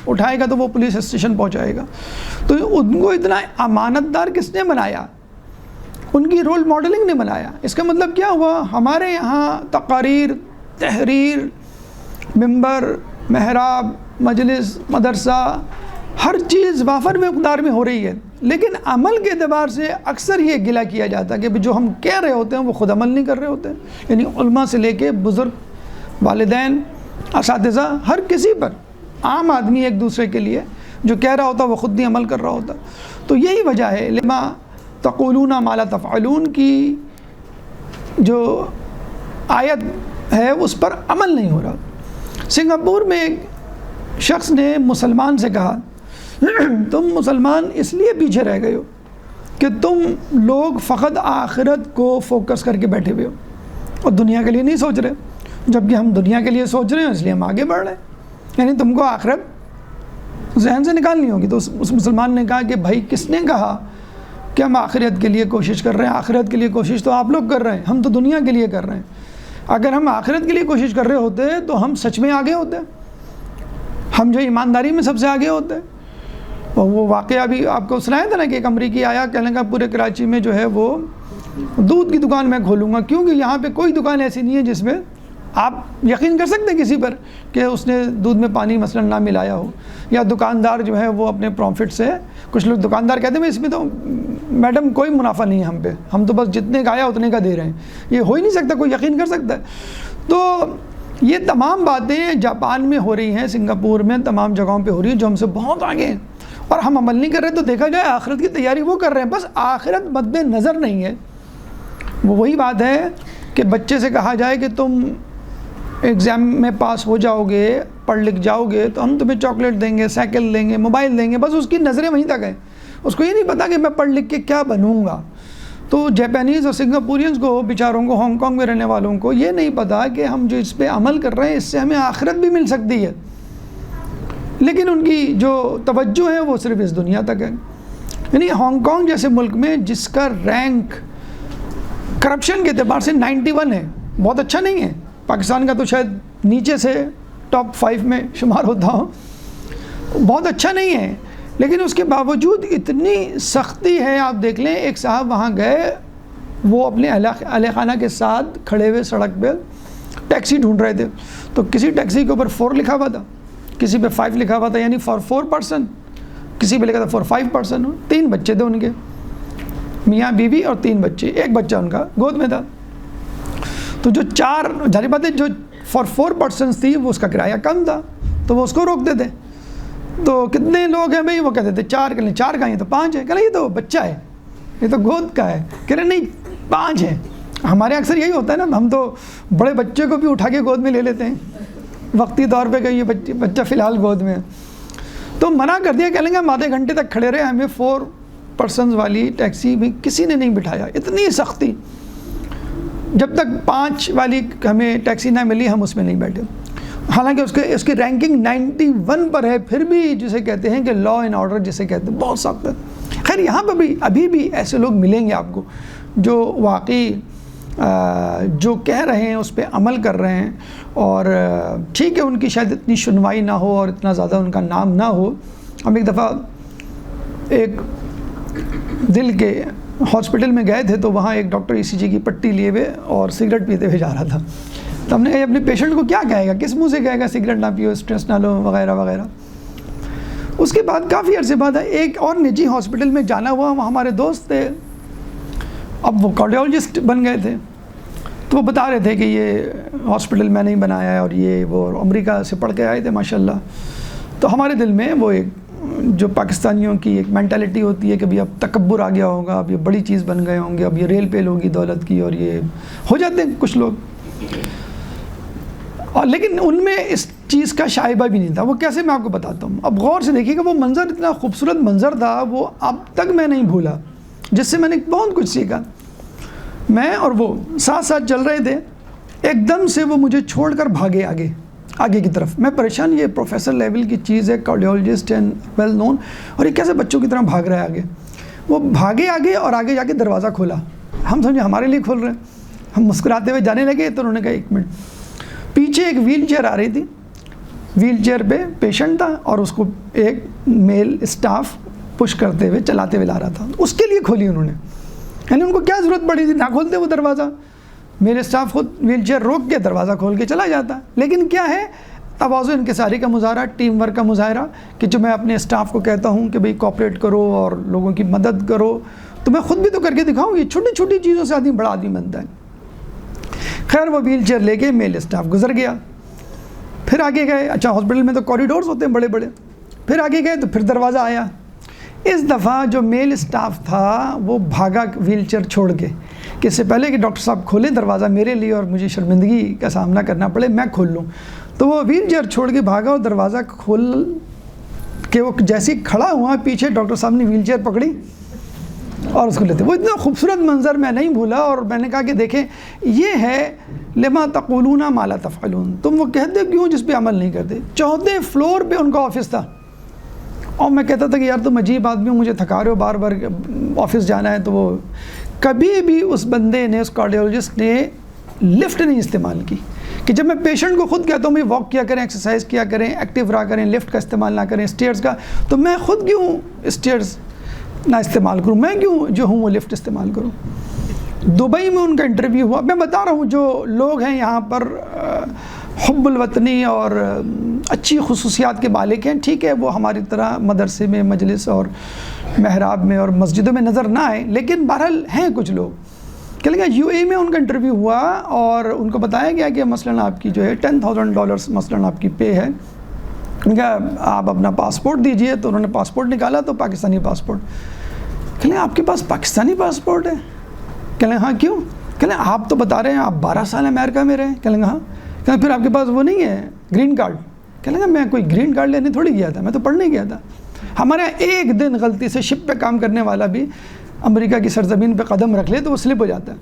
اٹھائے گا تو وہ پولیس اسٹیشن پہنچائے گا۔ تو ان کو اتنا امانت دار کس نے بنایا؟ ان کی رول ماڈلنگ نے بنایا۔ اس کا مطلب کیا ہوا؟ ہمارے یہاں تقاریر، تحریر، ممبر، محراب، مجلس، مدرسہ، ہر چیز وافر مقدار میں ہو رہی ہے، لیکن عمل کے اعتبار سے اکثر یہ گلہ کیا جاتا ہے کہ جو ہم کہہ رہے ہوتے ہیں وہ خود عمل نہیں کر رہے ہوتے ہیں، یعنی علماء سے لے کے بزرگ، والدین، اساتذہ، ہر کسی پر، عام آدمی ایک دوسرے کے لیے جو کہہ رہا ہوتا وہ خود نہیں عمل کر رہا ہوتا۔ تو یہی وجہ ہے لما تقولون ما لا تفعلون کی جو آیت ہے اس پر عمل نہیں ہو رہا۔ سنگاپور میں ایک شخص نے مسلمان سے کہا تم مسلمان اس لیے پیچھے رہ گئے ہو کہ تم لوگ فقط آخرت کو فوکس کر کے بیٹھے ہوئے ہو اور دنیا کے لیے نہیں سوچ رہے، جبکہ ہم دنیا کے لیے سوچ رہے ہیں، اس لیے ہم آگے بڑھ رہے ہیں، یعنی تم کو آخرت ذہن سے نکالنی ہوگی۔ تو اس مسلمان نے کہا کہ بھائی کس نے کہا کہ ہم آخرت کے لیے کوشش کر رہے ہیں؟ آخرت کے لیے کوشش تو آپ لوگ کر رہے ہیں، ہم تو دنیا کے لیے کر رہے ہیں۔ اگر ہم آخرت کے لیے کوشش کر رہے ہوتے تو ہم سچ میں آگے ہوتے، ہم جو ایمانداری میں سب سے آگے ہوتے۔ اور وہ واقعہ بھی آپ کو سنایا تھا نا کہ ایک امریکی آیا، کہنے کا پورے کراچی میں جو ہے وہ دودھ کی دکان میں کھولوں گا، کیونکہ یہاں پہ کوئی دکان ایسی نہیں ہے جس میں آپ یقین کر سکتے ہیں کسی پر کہ اس نے دودھ میں پانی مثلا نہ ملایا ہو، یا دکاندار جو ہے وہ اپنے پروفٹ سے، کچھ لوگ دکاندار کہتے ہیں اس میں تو میڈم کوئی منافع نہیں ہے ہم پہ، ہم تو بس جتنے کا آیا اتنے کا دے رہے ہیں، یہ ہو ہی نہیں سکتا، کوئی یقین کر سکتا ہے۔ تو یہ تمام باتیں جاپان میں ہو رہی ہیں، سنگاپور میں، تمام جگہوں پہ ہو رہی ہیں جو ہم سے بہت آگے ہیں، اور ہم عمل نہیں کر رہے۔ تو دیکھا جائے آخرت کی تیاری وہ کر رہے ہیں، بس آخرت مد نظر نہیں ہے۔ وہ وہی بات ہے کہ بچے سے کہا جائے کہ تم ایگزام میں پاس ہو جاؤ گے، پڑھ لکھ جاؤ گے تو ہم تمہیں چاکلیٹ دیں گے، سائیکل دیں گے، موبائل دیں گے، بس اس کی نظریں وہیں تک ہیں، اس کو یہ نہیں پتا کہ میں پڑھ لکھ کے کیا بنوں گا۔ تو جاپانیز اور سنگاپورینز کو، بیچاروں کو، ہانگ کانگ میں رہنے والوں کو یہ نہیں پتا کہ ہم جو اس پہ عمل کر رہے ہیں اس سے ہمیں آخرت بھی مل سکتی ہے، لیکن ان کی جو توجہ ہے وہ صرف اس دنیا تک ہے۔ یعنی ہانگ کانگ جیسے ملک میں جس کا رینک کرپشن کے اعتبار سے 91 ہے، بہت اچھا نہیں ہے، پاکستان کا تو شاید نیچے سے ٹاپ 5 میں شمار ہوتا ہو، بہت اچھا نہیں ہے، لیکن اس کے باوجود اتنی سختی ہے۔ آپ دیکھ لیں، ایک صاحب وہاں گئے، وہ اپنے اہل خانہ کے ساتھ کھڑے ہوئے سڑک پہ ٹیکسی ڈھونڈ رہے تھے، تو کسی ٹیکسی کے اوپر 4 لکھا ہوا تھا، کسی پہ 5 لکھا ہوا تھا، یعنی فار 4 پرسن، کسی پہ لکھا تھا فار 5 پرسن۔ 3 بچے تھے ان کے، میاں بیوی اور 3 بچے، ایک بچہ ان کا گود میں تھا۔ تو جو 4 ظاہر بات ہے جو فار 4 پرسنس تھی وہ اس کا کرایہ کم تھا تو وہ اس کو روکتے تھے۔ تو کتنے لوگ ہیں بھائی؟ وہ کہتے تھے 4، کہ 4 کا، یہ تو 5 ہے، کہ یہ تو بچہ ہے، یہ تو گود کا ہے، کہہ رہے نہیں 5 ہے۔ ہمارے اکثر یہی ہوتا ہے نا، ہم تو بڑے بچے کو بھی اٹھا کے گود میں لے لیتے ہیں وقتی طور پہ کہ یہ بچہ فی الحال گود میں ہے۔ تو منع کر دیا، کہہ لیں گے ہم آدھے گھنٹے تک کھڑے رہے، ہمیں 4 پرسنز والی ٹیکسی میں کسی نے نہیں بٹھایا، اتنی سختی۔ جب تک 5 والی ہمیں ٹیکسی نہ ملی ہم اس میں نہیں بیٹھے، حالانکہ اس کی رینکنگ 91 پر ہے، پھر بھی جسے کہتے ہیں کہ لا اینڈ آرڈر جسے کہتے ہیں بہت سخت ہے۔ خیر یہاں پہ بھی ابھی بھی ایسے لوگ ملیں گے آپ کو جو واقعی جو کہہ رہے ہیں اس پہ عمل کر رہے ہیں، اور ٹھیک ہے ان کی شاید اتنی سنوائی نہ ہو اور اتنا زیادہ ان کا نام نہ ہو۔ ہم ایک دفعہ ایک دل کے ہاسپٹل میں گئے تھے، تو وہاں ایک ڈاکٹر ECG کی پٹی لیے ہوئے اور سگریٹ پیتے ہوئے جا رہا تھا، تو ہم نے کہا اپنے پیشنٹ کو کیا کہے گا، کس منہ سے کہے گا سگریٹ نہ پیو، اسٹریس نہ لو وغیرہ وغیرہ۔ اس کے بعد کافی عرصے بعد ایک اور نجی ہاسپٹل میں جانا ہوا، وہ ہمارے دوست تھے، اب وہ کارڈیولوجسٹ بن گئے تھے، تو وہ بتا رہے تھے کہ یہ ہاسپٹل میں نہیں بنایا ہے اور یہ وہ امریکہ سے پڑھ کے آئے تھے ماشاءاللہ۔ تو ہمارے دل میں وہ ایک جو پاکستانیوں کی ایک مینٹلٹی ہوتی ہے کہ اب تکبر آ گیا ہوگا، اب یہ بڑی چیز بن گئے ہوں گے، اب یہ ریل پیل ہوگی دولت کی، اور یہ ہو جاتے ہیں کچھ لوگ، اور لیکن ان میں اس چیز کا شائبہ بھی نہیں تھا۔ وہ کیسے میں آپ کو بتاتا ہوں، اب غور سے دیکھیے کہ وہ منظر اتنا خوبصورت منظر تھا، وہ اب تک میں نہیں بھولا، جس سے میں نے بہت کچھ سیکھا۔ میں اور وہ ساتھ ساتھ چل رہے تھے، ایک دم سے وہ مجھے چھوڑ کر بھاگے آگے کی طرف۔ میں پریشان، یہ پروفیسر لیول کی چیز ہے، کارڈیولوجسٹ اینڈ ویل نون، اور یہ کیسے بچوں کی طرح بھاگ رہا ہے آگے۔ وہ بھاگے آگے اور آگے جا کے دروازہ کھولا، ہم سمجھے ہمارے لیے کھول رہے ہیں، ہم مسکراتے ہوئے جانے لگے، تو انہوں نے کہا 1 منٹ۔ پیچھے ایک ویل چیئر آ رہی تھی، ویل چیئر پہ پیشنٹ تھا اور اس کو ایک میل اسٹاف پش کرتے ہوئے چلاتے ہوئے لا رہا تھا، اس کے لیے کھولی انہوں نے، یعنی ان کو کیا ضرورت پڑی تھی، نہ کھولتے وہ دروازہ، میرے اسٹاف خود ویل چیئر روک کے دروازہ کھول کے چلا جاتا۔ لیکن کیا ہے، تواضع انکساری کا مظاہرہ، ٹیم ورک کا مظاہرہ، کہ جو میں اپنے اسٹاف کو کہتا ہوں کہ بھئی کوآپریٹ کرو اور لوگوں کی مدد کرو، تو میں خود بھی تو کر کے دکھاؤں۔ یہ چھوٹی چھوٹی چیزوں سے آدمی بڑا آدمی بنتا ہے۔ خیر وہ ویل چیئر لے کے میل اسٹاف گزر گیا، پھر آگے گئے، اچھا ہاسپٹل میں تو کوریڈورز ہوتے ہیں بڑے بڑے، پھر آگے گئے تو پھر دروازہ آیا۔ اس دفعہ جو میل اسٹاف تھا وہ بھاگا ویل چیئر چھوڑ کے، کہ اس سے پہلے کہ ڈاکٹر صاحب کھولیں دروازہ میرے لیے اور مجھے شرمندگی کا سامنا کرنا پڑے، میں کھول لوں، تو وہ ویل چیئر چھوڑ کے بھاگا اور دروازہ کھول کے وہ جیسے ہی کھڑا ہوا، پیچھے ڈاکٹر صاحب نے ویل چیئر پکڑی اور اس کو لیتے۔ وہ اتنا خوبصورت منظر میں نہیں بھولا، اور میں نے کہا کہ دیکھیں یہ ہے لما تقولون ما لا تفعلون، تم وہ کہتے کیوں جس پہ عمل نہیں کرتے۔ 14 فلور پہ ان کا آفس تھا، اور میں کہتا تھا کہ یار تم عجیب آدمی ہو، مجھے تھکا رہے ہو، بار بار آفس جانا ہے، تو وہ کبھی بھی اس بندے نے، اس کارڈیولوجسٹ نے لفٹ نہیں استعمال کی، کہ جب میں پیشنٹ کو خود کہتا ہوں بھائی واک کیا کریں، ایکسرسائز کیا کریں، ایکٹیو رہا کریں، لفٹ کا استعمال نہ کریں، اسٹیئرز کا، تو میں خود کیوں اسٹیئرز نہ استعمال کروں، میں کیوں جو ہوں وہ لفٹ استعمال کروں۔ دبئی میں ان کا انٹرویو ہوا، میں بتا رہا ہوں جو لوگ ہیں یہاں پر حب الوطنی اور اچھی خصوصیات کے مالک ہیں، ٹھیک ہے وہ ہماری طرح مدرسے میں مجلس اور محراب میں اور مسجدوں میں نظر نہ آئے، لیکن بہرحال ہیں کچھ لوگ۔ کہ لگا UAE میں ان کا انٹرویو ہوا اور ان کو بتایا گیا کہ مثلاً آپ کی جو ہے $10,000 مثلاً آپ کی پے ہے، ان کا آپ اپنا پاسپورٹ دیجئے، تو انہوں نے پاسپورٹ نکالا تو پاکستانی پاسپورٹ۔ کہ لیں آپ کے پاس پاکستانی پاسپورٹ ہے؟ کہ لیں ہاں کیوں؟ کہ لیں آپ تو بتا رہے ہیں آپ 12 سال امریکہ میں رہے، کہ لیں ہاں، کہ پھر آپ کے پاس وہ نہیں ہے گرین کارڈ؟ کہ لیں میں کوئی گرین کارڈ لینے تھوڑی گیا تھا، میں تو پڑھنے گیا تھا۔ ہمارے ایک دن غلطی سے شپ پہ کام کرنے والا بھی امریکہ کی سرزمین پہ قدم رکھ لے تو وہ سلپ ہو جاتا ہے،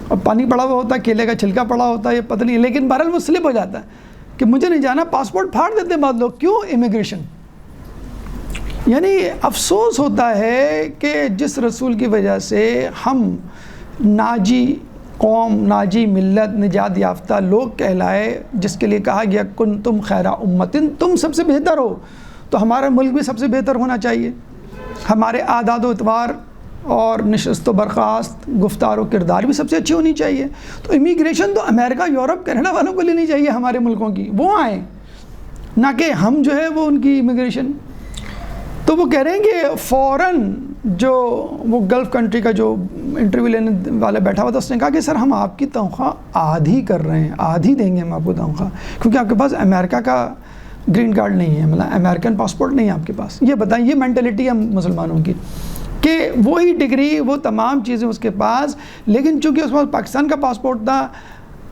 اور پانی پڑا ہوا ہوتا ہے، کیلے کا چھلکا پڑا ہوتا ہے، یہ پتہ نہیں، لیکن بہرحال وہ سلپ ہو جاتا ہے کہ مجھے نہیں جانا، پاسپورٹ پھاڑ دیتے ہیں بعض لوگ، کیوں؟ امیگریشن۔ یعنی افسوس ہوتا ہے کہ جس رسول کی وجہ سے ہم ناجی قوم، ناجی ملت، نجات یافتہ لوگ کہلائے، جس کے لیے کہا گیا کنتم خیر امتن، تم سب سے بہتر ہو، تو ہمارا ملک بھی سب سے بہتر ہونا چاہیے، ہمارے اعداد و اطوار اور نشست و برخاست، گفتار و کردار بھی سب سے اچھی ہونی چاہیے۔ تو امیگریشن تو امریکہ، یورپ، کینیڈا والوں کو لینی چاہیے، ہمارے ملکوں کی، وہ آئیں، نہ کہ ہم جو ہے وہ ان کی امیگریشن۔ تو وہ کہہ رہے ہیں کہ فوراً جو وہ گلف کنٹری کا جو انٹرویو لینے والا بیٹھا ہوا تھا، اس نے کہا کہ سر ہم آپ کی تنخواہ آدھی کر رہے ہیں، آدھی دیں گے ہم آپ کو تنخواہ، کیونکہ آپ کے پاس امریکہ کا گرین کارڈ نہیں ہے، مطلب امریکن پاسپورٹ نہیں ہے آپ کے پاس۔ یہ بتائیں، یہ مینٹلٹی ہے مسلمانوں کی کہ وہی ڈگری، وہ تمام چیزیں اس کے پاس، لیکن چونکہ اس کے پاس پاکستان کا پاسپورٹ تھا،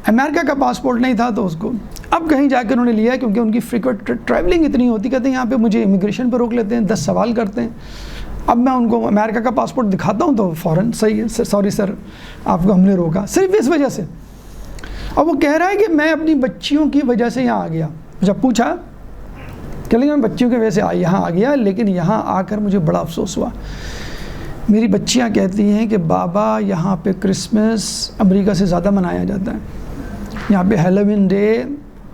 امریکہ کا پاسپورٹ نہیں تھا، تو اس کو اب کہیں جا کے انہوں نے لیا، کیونکہ ان کی فریکوینٹ ٹریولنگ اتنی ہوتی، کہتے ہیں یہاں پہ مجھے امیگریشن پہ روک لیتے ہیں، 10 سوال کرتے ہیں۔ اب میں ان کو امریکہ کا پاسپورٹ دکھاتا ہوں تو فوراً صحیح ہے سوری سر آپ کو ہم نے روکا، صرف اس وجہ سے. اور وہ کہہ رہا ہے کہ میں اپنی بچیوں کی وجہ سے یہاں آ گیا. جب پوچھا کہ میں بچیوں کی وجہ سے یہاں آ گیا، لیکن یہاں آ کر مجھے بڑا افسوس ہوا. میری بچیاں کہتی ہیں کہ بابا یہاں پہ کرسمس امریکہ سے زیادہ منایا جاتا ہے، یہاں پہ ہیلووین ڈے،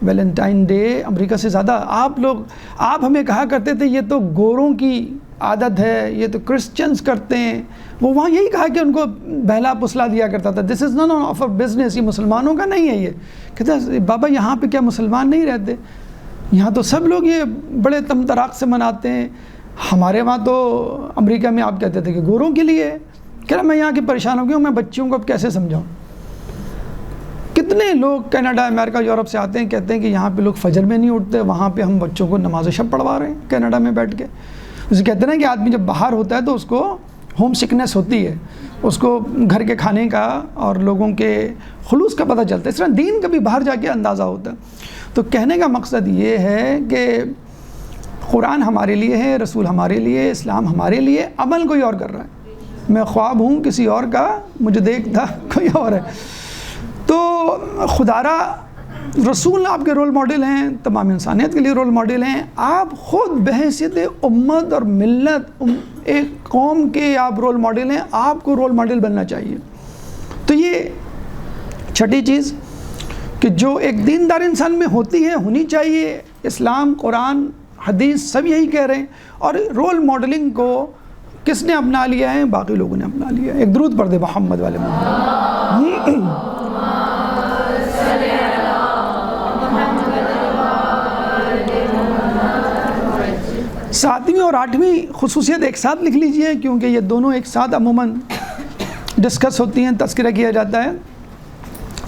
ویلنٹائن ڈے امریکہ سے زیادہ. آپ ہمیں کہا کرتے تھے یہ تو گوروں کی عادت ہے، یہ تو کرسچنز کرتے ہیں. وہ وہاں یہی کہا کہ ان کو بہلا پسلا دیا کرتا تھا، دس از نان آف اے بزنس، یہ مسلمانوں کا نہیں ہے. یہ کہتے ہیں بابا یہاں پہ کیا مسلمان نہیں رہتے؟ یہاں تو سب لوگ یہ بڑے تم تراق سے مناتے ہیں. ہمارے وہاں تو امریکہ میں آپ کہتے تھے کہ گوروں کے لیے. کہہ رہا میں یہاں کی پریشان ہو گیا ہوں، میں بچیوں کو اب کیسے سمجھاؤں. کتنے لوگ کینیڈا، امریکہ، یورپ سے آتے ہیں، کہتے ہیں کہ یہاں پہ لوگ فجر میں نہیں اٹھتے، وہاں پہ ہم بچوں کو نماز شب پڑھوا رہے ہیں کینیڈا میں بیٹھ کے. اسے کہتے ہیں کہ آدمی جب باہر ہوتا ہے تو اس کو ہوم سکنس ہوتی ہے، اس کو گھر کے کھانے کا اور لوگوں کے خلوص کا پتہ چلتا ہے. اس طرح دین کا بھی باہر جا کے اندازہ ہوتا ہے. تو کہنے کا مقصد یہ ہے کہ قرآن ہمارے لیے ہے، رسول ہمارے لیے، اسلام ہمارے لیے، عمل کوئی اور کر رہا ہے. میں خواب ہوں کسی اور کا، مجھے دیکھتا کوئی اور ہے. تو خدا را رسول آپ کے رول ماڈل ہیں، تمام انسانیت کے لیے رول ماڈل ہیں. آپ خود بحیثیت امت اور ملت، ایک قوم کے آپ رول ماڈل ہیں، آپ کو رول ماڈل بننا چاہیے. تو یہ چھٹی چیز کہ جو ایک دیندار انسان میں ہوتی ہے، ہونی چاہیے. اسلام، قرآن، حدیث سب یہی کہہ رہے ہیں. اور رول ماڈلنگ کو کس نے اپنا لیا ہے؟ باقی لوگوں نے اپنا لیا ہے. ایک درود پڑھ دے محمد والے محمد. ساتویں اور آٹھویں خصوصیت ایک ساتھ لکھ لیجئے، کیونکہ یہ دونوں ایک ساتھ عموماً ڈسکس ہوتی ہیں، تذکرہ کیا جاتا ہے.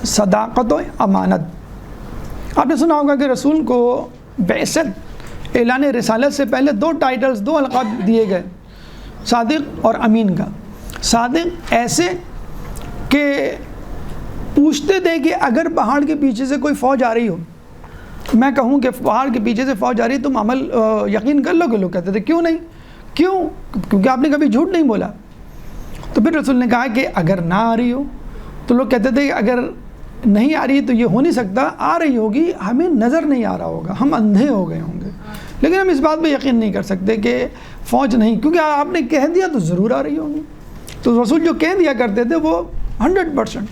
صداقت و امانت. آپ نے سنا ہوگا کہ رسول کو بعثت، اعلان رسالت سے پہلے دو ٹائٹلز، دو القاب دیے گئے، صادق اور امین کا. صادق ایسے کہ پوچھتے تھے کہ اگر پہاڑ کے پیچھے سے کوئی فوج آ رہی ہو، میں کہوں کہ پہاڑ کے پیچھے سے فوج آ رہی ہے، تم عمل یقین کر لو گے؟ لوگ کہتے تھے کیوں نہیں؟ کیونکہ آپ نے کبھی جھوٹ نہیں بولا. تو پھر رسول نے کہا کہ اگر نہ آ رہی ہو، تو لوگ کہتے تھے کہ اگر نہیں آ رہی تو یہ ہو نہیں سکتا، آ رہی ہوگی، ہمیں نظر نہیں آ رہا ہوگا، ہم اندھے ہو گئے ہوں گے، لیکن ہم اس بات پہ یقین نہیں کر سکتے کہ فوج نہیں، کیونکہ آپ نے کہہ دیا تو ضرور آ رہی ہوگی. تو رسول جو کہہ دیا کرتے تھے وہ 100%.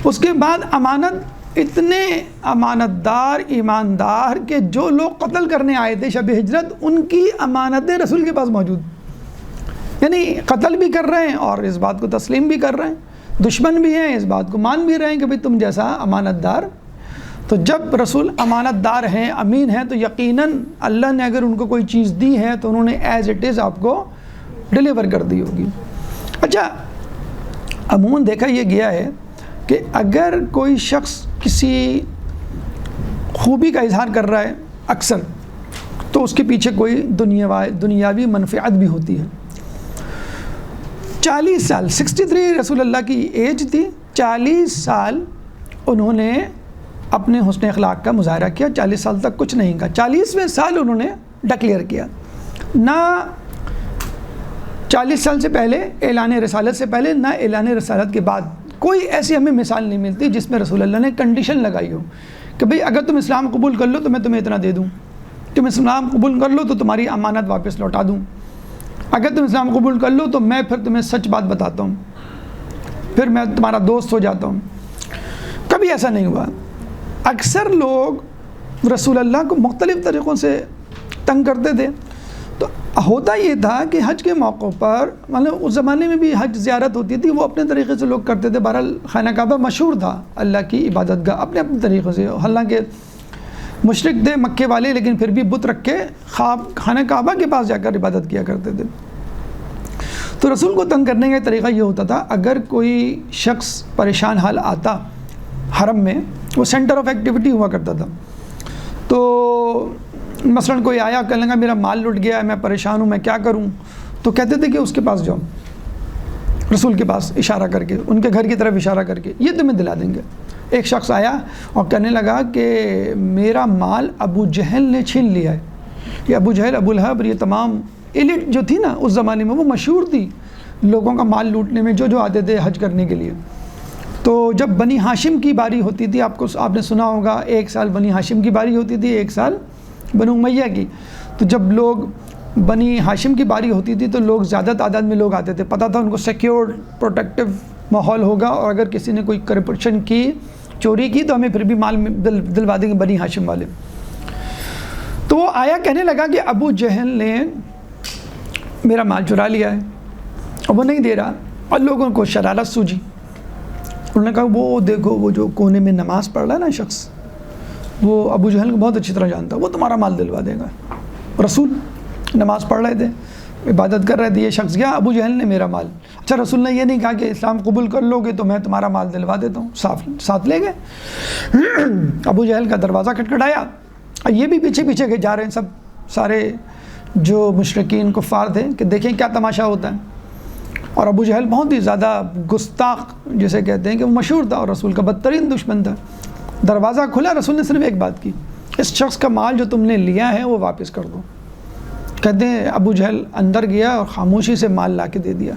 اس کے بعد امانت. اتنے امانت دار، ایماندار کہ جو لوگ قتل کرنے آئے تھے شب ہجرت، ان کی امانتیں رسول کے پاس موجود، یعنی قتل بھی کر رہے ہیں اور اس بات کو تسلیم بھی کر رہے ہیں. دشمن بھی ہیں، اس بات کو مان بھی رہے ہیں کہ بھئی تم جیسا امانت دار. تو جب رسول امانت دار ہیں، امین ہیں، تو یقیناً اللہ نے اگر ان کو کوئی چیز دی ہے تو انہوں نے ایز اٹ از آپ کو ڈیلیور کر دی ہوگی. اچھا، عموماً دیکھا یہ گیا ہے کہ اگر کوئی شخص کسی خوبی کا اظہار کر رہا ہے اکثر، تو اس کے پیچھے کوئی دنیاوی منفعت بھی ہوتی ہے. 40 سال 63 رسول اللہ کی ایج تھی، 40 سال انہوں نے اپنے حسن اخلاق کا مظاہرہ کیا. 40 سال تک کچھ نہیں کہا، 40ویں سال انہوں نے ڈکلیئر کیا. نہ 40 سال سے پہلے اعلان رسالت سے پہلے، نہ اعلان رسالت کے بعد کوئی ایسی ہمیں مثال نہیں ملتی جس میں رسول اللہ نے کنڈیشن لگائی ہو کہ بھئی اگر تم اسلام قبول کر لو تو میں تمہیں اتنا دے دوں، تم اسلام قبول کر لو تو تمہاری امانت واپس لوٹا دوں، اگر تم اسلام قبول کر لو تو میں پھر تمہیں سچ بات بتاتا ہوں، پھر میں تمہارا دوست ہو جاتا ہوں. کبھی ایسا نہیں ہوا. اکثر لوگ رسول اللہ کو مختلف طریقوں سے تنگ کرتے تھے. تو ہوتا یہ تھا کہ حج کے موقع پر، مطلب اس زمانے میں بھی حج زیارت ہوتی تھی، وہ اپنے طریقے سے لوگ کرتے تھے. بہرحال خانہ کعبہ مشہور تھا اللہ کی عبادت گاہ اپنے اپنے طریقے سے، حالانکہ مشرک تھے مکے والے، لیکن پھر بھی بت رکھ کے خانہ کعبہ کے پاس جا کر عبادت کیا کرتے تھے. تو رسول کو تنگ کرنے کا طریقہ یہ ہوتا تھا، اگر کوئی شخص پریشان حال آتا حرم میں، وہ سینٹر آف ایکٹیویٹی ہوا کرتا تھا، تو مثلاً کوئی آیا کہنے لگا میرا مال لٹ گیا ہے، میں پریشان ہوں، میں کیا کروں؟ تو کہتے تھے کہ اس کے پاس جاؤ، رسول کے پاس اشارہ کر کے، ان کے گھر کی طرف اشارہ کر کے، یہ تمہیں دلا دیں گے. ایک شخص آیا اور کہنے لگا کہ میرا مال ابو جہل نے چھین لیا ہے. یہ ابو جہل، ابو لہب، یہ تمام ایلیٹ جو تھی نا اس زمانے میں وہ مشہور تھی لوگوں کا مال لوٹنے میں، جو آتے تھے حج کرنے کے لیے. تو جب بنی ہاشم کی باری ہوتی تھی، آپ نے سنا ہوگا 1 سال بنی ہاشم کی باری ہوتی تھی، 1 سال بنو امیہ کی. تو جب لوگ بنی ہاشم کی باری ہوتی تھی تو لوگ زیادہ تعداد میں لوگ آتے تھے، پتہ تھا ان کو سیکیور پروٹیکٹیو ماحول ہوگا، اور اگر کسی نے کوئی کرپشن کی، چوری کی تو ہمیں پھر بھی مال دلوا دیں گے بنی ہاشم والے. تو وہ آیا کہنے لگا کہ ابو جہل نے میرا مال چرا لیا ہے اور وہ نہیں دے رہا. اور لوگوں کو شرارت سوجی، انہوں نے کہا وہ دیکھو وہ جو کونے میں نماز پڑھ رہا ہے نا شخص، وہ ابو جہل کو بہت اچھی طرح جانتا ہے، وہ تمہارا مال دلوا دے گا. رسول نماز پڑھ رہے تھے، عبادت کر رہے تھے، یہ شخص گیا، ابو جہل نے میرا مال. اچھا رسول نے یہ نہیں کہا کہ اسلام قبول کر لو گے تو میں تمہارا مال دلوا دیتا ہوں، ساتھ لے گئے. ابو جہل کا دروازہ کھٹکھٹایا، یہ بھی پیچھے پیچھے کے جا رہے ہیں، سارے جو مشرکین کفار تھے کہ دیکھیں کیا تماشا ہوتا ہے. اور ابو جہل بہت ہی زیادہ گستاخ جسے کہتے ہیں کہ وہ مشہور تھا اور رسول کا بدترین دشمن تھا. دروازہ کھلا، رسول نے صرف ایک بات کی، اس شخص کا مال جو تم نے لیا ہے وہ واپس کر دو. کہتے ہیں ابو جہل اندر گیا اور خاموشی سے مال لا کے دے دیا.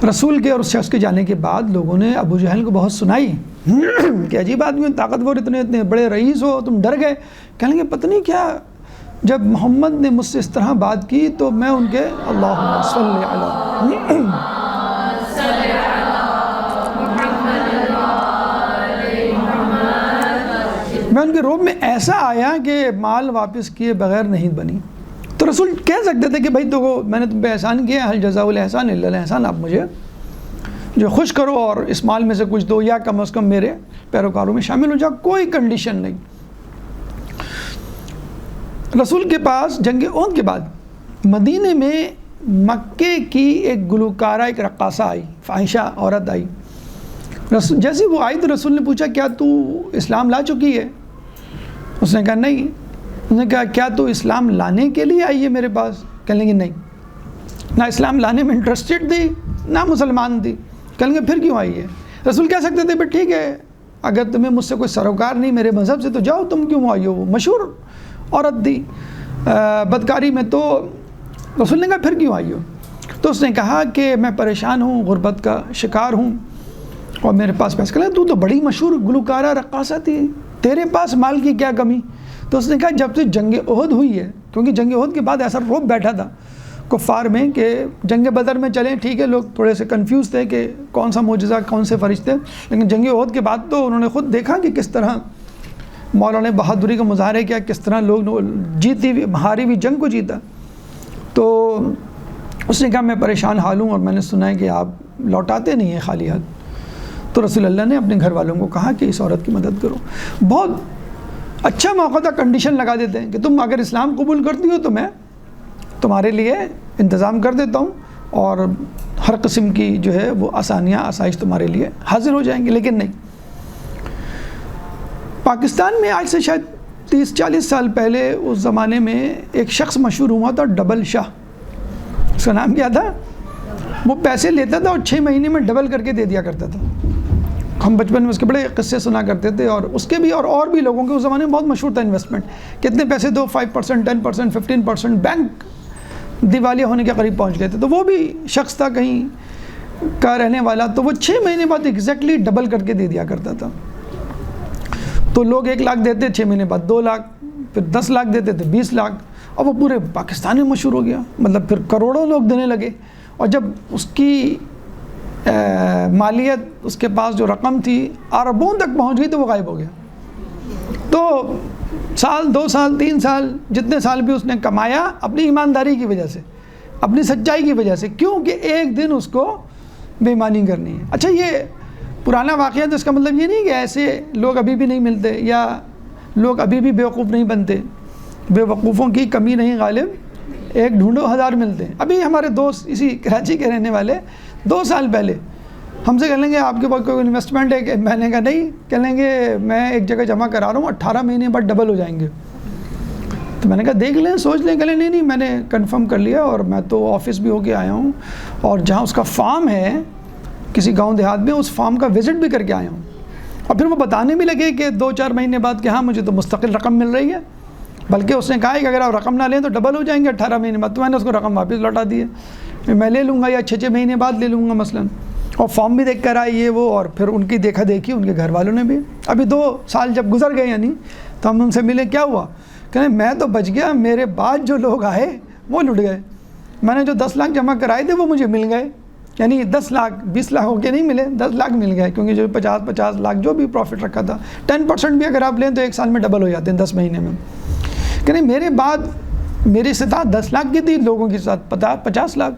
رسول کے اور اس شخص کے جانے کے بعد لوگوں نے ابو جہل کو بہت سنائی کہ عجیب آدمی، طاقتور، اتنے بڑے رئیس ہو، تم ڈر گئے. کہنے لگے پتہ نہیں کیا، جب محمد نے مجھ سے اس طرح بات کی تو میں ان کے اللہم صلی علی میں ان کے روب میں ایسا آیا کہ مال واپس کیے بغیر نہیں بنی. تو رسول کہہ سکتے تھے کہ بھائی تو میں نے تم پہ احسان کیا، حل جزاء الاحسان الا الاحسان، آپ مجھے جو خوش کرو اور اس مال میں سے کچھ دو، یا کم از کم میرے پیروکاروں میں شامل ہو جاؤ، کوئی کنڈیشن نہیں. رسول کے پاس جنگ احد کے بعد مدینے میں مکے کی ایک گلوکارہ، ایک رقاصہ آئی، فاحشہ عورت آئی. جیسے وہ آئی تو رسول نے پوچھا کیا تو اسلام لا چکی ہے؟ اس نے کہا نہیں. اس نے کہا کیا تو اسلام لانے کے لیے آئی ہے میرے پاس؟ کہنے لگے نہیں، نہ اسلام لانے میں انٹرسٹڈ تھی نہ مسلمان تھی. کہنے لگے پھر کیوں آئی ہے؟ رسول کہہ سکتے تھے ٹھیک ہے اگر تمہیں مجھ سے کوئی سروکار نہیں میرے مذہب سے تو جاؤ، تم کیوں آئی ہو؟ وہ مشہور عورت تھی بدکاری میں. تو رسول نے کہا پھر کیوں آئی ہو؟ تو اس نے کہا کہ میں پریشان ہوں، غربت کا شکار ہوں اور میرے پاس پیسے. کہ تو بڑی مشہور گلوکارہ رقاصہ تھی، تیرے پاس مال کی کیا کمی؟ تو اس نے کہا جب سے جنگ احد ہوئی ہے، کیونکہ جنگ احد کے بعد ایسا رعب بیٹھا تھا کفار میں کہ جنگ بدر میں چلیں ٹھیک ہے، لوگ تھوڑے سے کنفیوز تھے کہ کون سا معجزہ، کون سے فرشتے، لیکن جنگ احد کے بعد تو انہوں نے خود دیکھا کہ کس طرح مولا نے بہادری کا مظاہرے کیا، کس طرح لوگ جیتی ہوئی ہاری ہوئی جنگ کو جیتا. تو اس نے کہا میں پریشان حال ہوں اور میں نے سنا ہے کہ آپ لوٹاتے نہیں ہیں خالی ہاتھ. تو رسول اللہ نے اپنے گھر والوں کو کہا کہ اس عورت کی مدد کرو. بہت اچھا موقع تھا، کنڈیشن لگا دیتے ہیں کہ تم اگر اسلام قبول کرتی ہو تو میں تمہارے لیے انتظام کر دیتا ہوں اور ہر قسم کی جو ہے وہ آسانیاں، آسائش تمہارے لیے حاضر ہو جائیں گی. لیکن نہیں. پاکستان میں آج سے شاید 30-40 سال پہلے اس زمانے میں ایک شخص مشہور ہوا تھا، ڈبل شاہ. اس کا نام کیا تھا؟ وہ پیسے لیتا تھا اور 6 مہینے میں ڈبل کر کے دے دیا کرتا تھا. ہم بچپن میں اس کے بڑے قصے سنا کرتے تھے، اور اس کے بھی اور بھی لوگوں کے اس زمانے میں بہت مشہور تھا انویسٹمنٹ. کتنے پیسے دو، 5%، 10%، 15%، بینک دیوالیہ ہونے کے قریب پہنچ گئے تھے. تو وہ بھی شخص تھا کہیں کا رہنے والا، تو وہ 6 مہینے بعد ایگزیکٹلی ڈبل کر کے دے دیا کرتا تھا. تو لوگ 1 لاکھ دیتے، 6 مہینے بعد 2 لاکھ، پھر 10 لاکھ دیتے تھے، 20 لاکھ، اور وہ پورے پاکستان میں مشہور ہو گیا. مطلب پھر کروڑوں لوگ دینے لگے، اور جب اس کی مالیت، اس کے پاس جو رقم تھی اربوں تک پہنچ گئی تو وہ غائب ہو گیا. تو سال، 2 سال، 3 سال، جتنے سال بھی اس نے کمایا اپنی ایمانداری کی وجہ سے، اپنی سچائی کی وجہ سے، کیونکہ ایک دن اس کو بے ایمانی کرنی ہے. اچھا یہ پرانا واقعہ تو اس کا مطلب یہ نہیں کہ ایسے لوگ ابھی بھی نہیں ملتے یا لوگ ابھی بھی بیوقوف نہیں بنتے. بے وقوفوں کی کمی نہیں غالب، ایک ڈھونڈو 1000 ملتے ہیں. ابھی ہمارے دوست اسی کراچی کے رہنے والے 2 سال پہلے ہم سے کہہ لیں گے آپ کے پاس کوئی انویسٹمنٹ ہے کہ میں نے کہا نہیں، کہہ لیں گے میں ایک جگہ جمع کرا رہا ہوں 18 مہینے بعد ڈبل ہو جائیں گے. تو میں نے کہا دیکھ لیں، سوچ لیں. کہہ لیں نہیں میں نے کنفرم کر لیا اور میں تو آفس بھی ہو کے آیا ہوں، اور جہاں اس کا فارم ہے کسی گاؤں دیہات میں، اس فارم کا وزٹ بھی کر کے آیا ہوں. اور پھر وہ بتانے بھی لگے کہ 2-4 مہینے بعد کہ ہاں مجھے تو مستقل رقم مل رہی ہے. بلکہ اس نے کہا ہے کہ اگر آپ رقم نہ لیں تو ڈبل ہو جائیں گے 18 مہینے بعد. تو میں نے اس کو رقم واپس لوٹا دی ہے. میں لے لوں گا یا 6 مہینے بعد لے لوں گا مثلا. اور فارم بھی دیکھ کر آئے یہ وہ, اور پھر ان کی دیکھا دیکھی ان کے گھر والوں نے بھی. ابھی 2 سال جب گزر گئے یعنی, تو ہم ان سے ملے, کیا ہوا, کہ میں تو بچ گیا, میرے بعد جو لوگ آئے وہ لٹ گئے. میں نے جو 10 لاکھ جمع کرائے تھے وہ مجھے مل گئے. یعنی 10 لاکھ 20 لاکھ ہو کے نہیں ملے, 10 لاکھ مل گئے, کیونکہ جو 50 لاکھ جو بھی پروفٹ رکھا تھا 10% بھی اگر آپ لیں تو 1 سال میں ڈبل ہو جاتے ہیں 10 مہینے میں. کہ نہیں, میرے بعد میری سطح 10 لاکھ کی تھی, لوگوں کے ساتھ 50 لاکھ,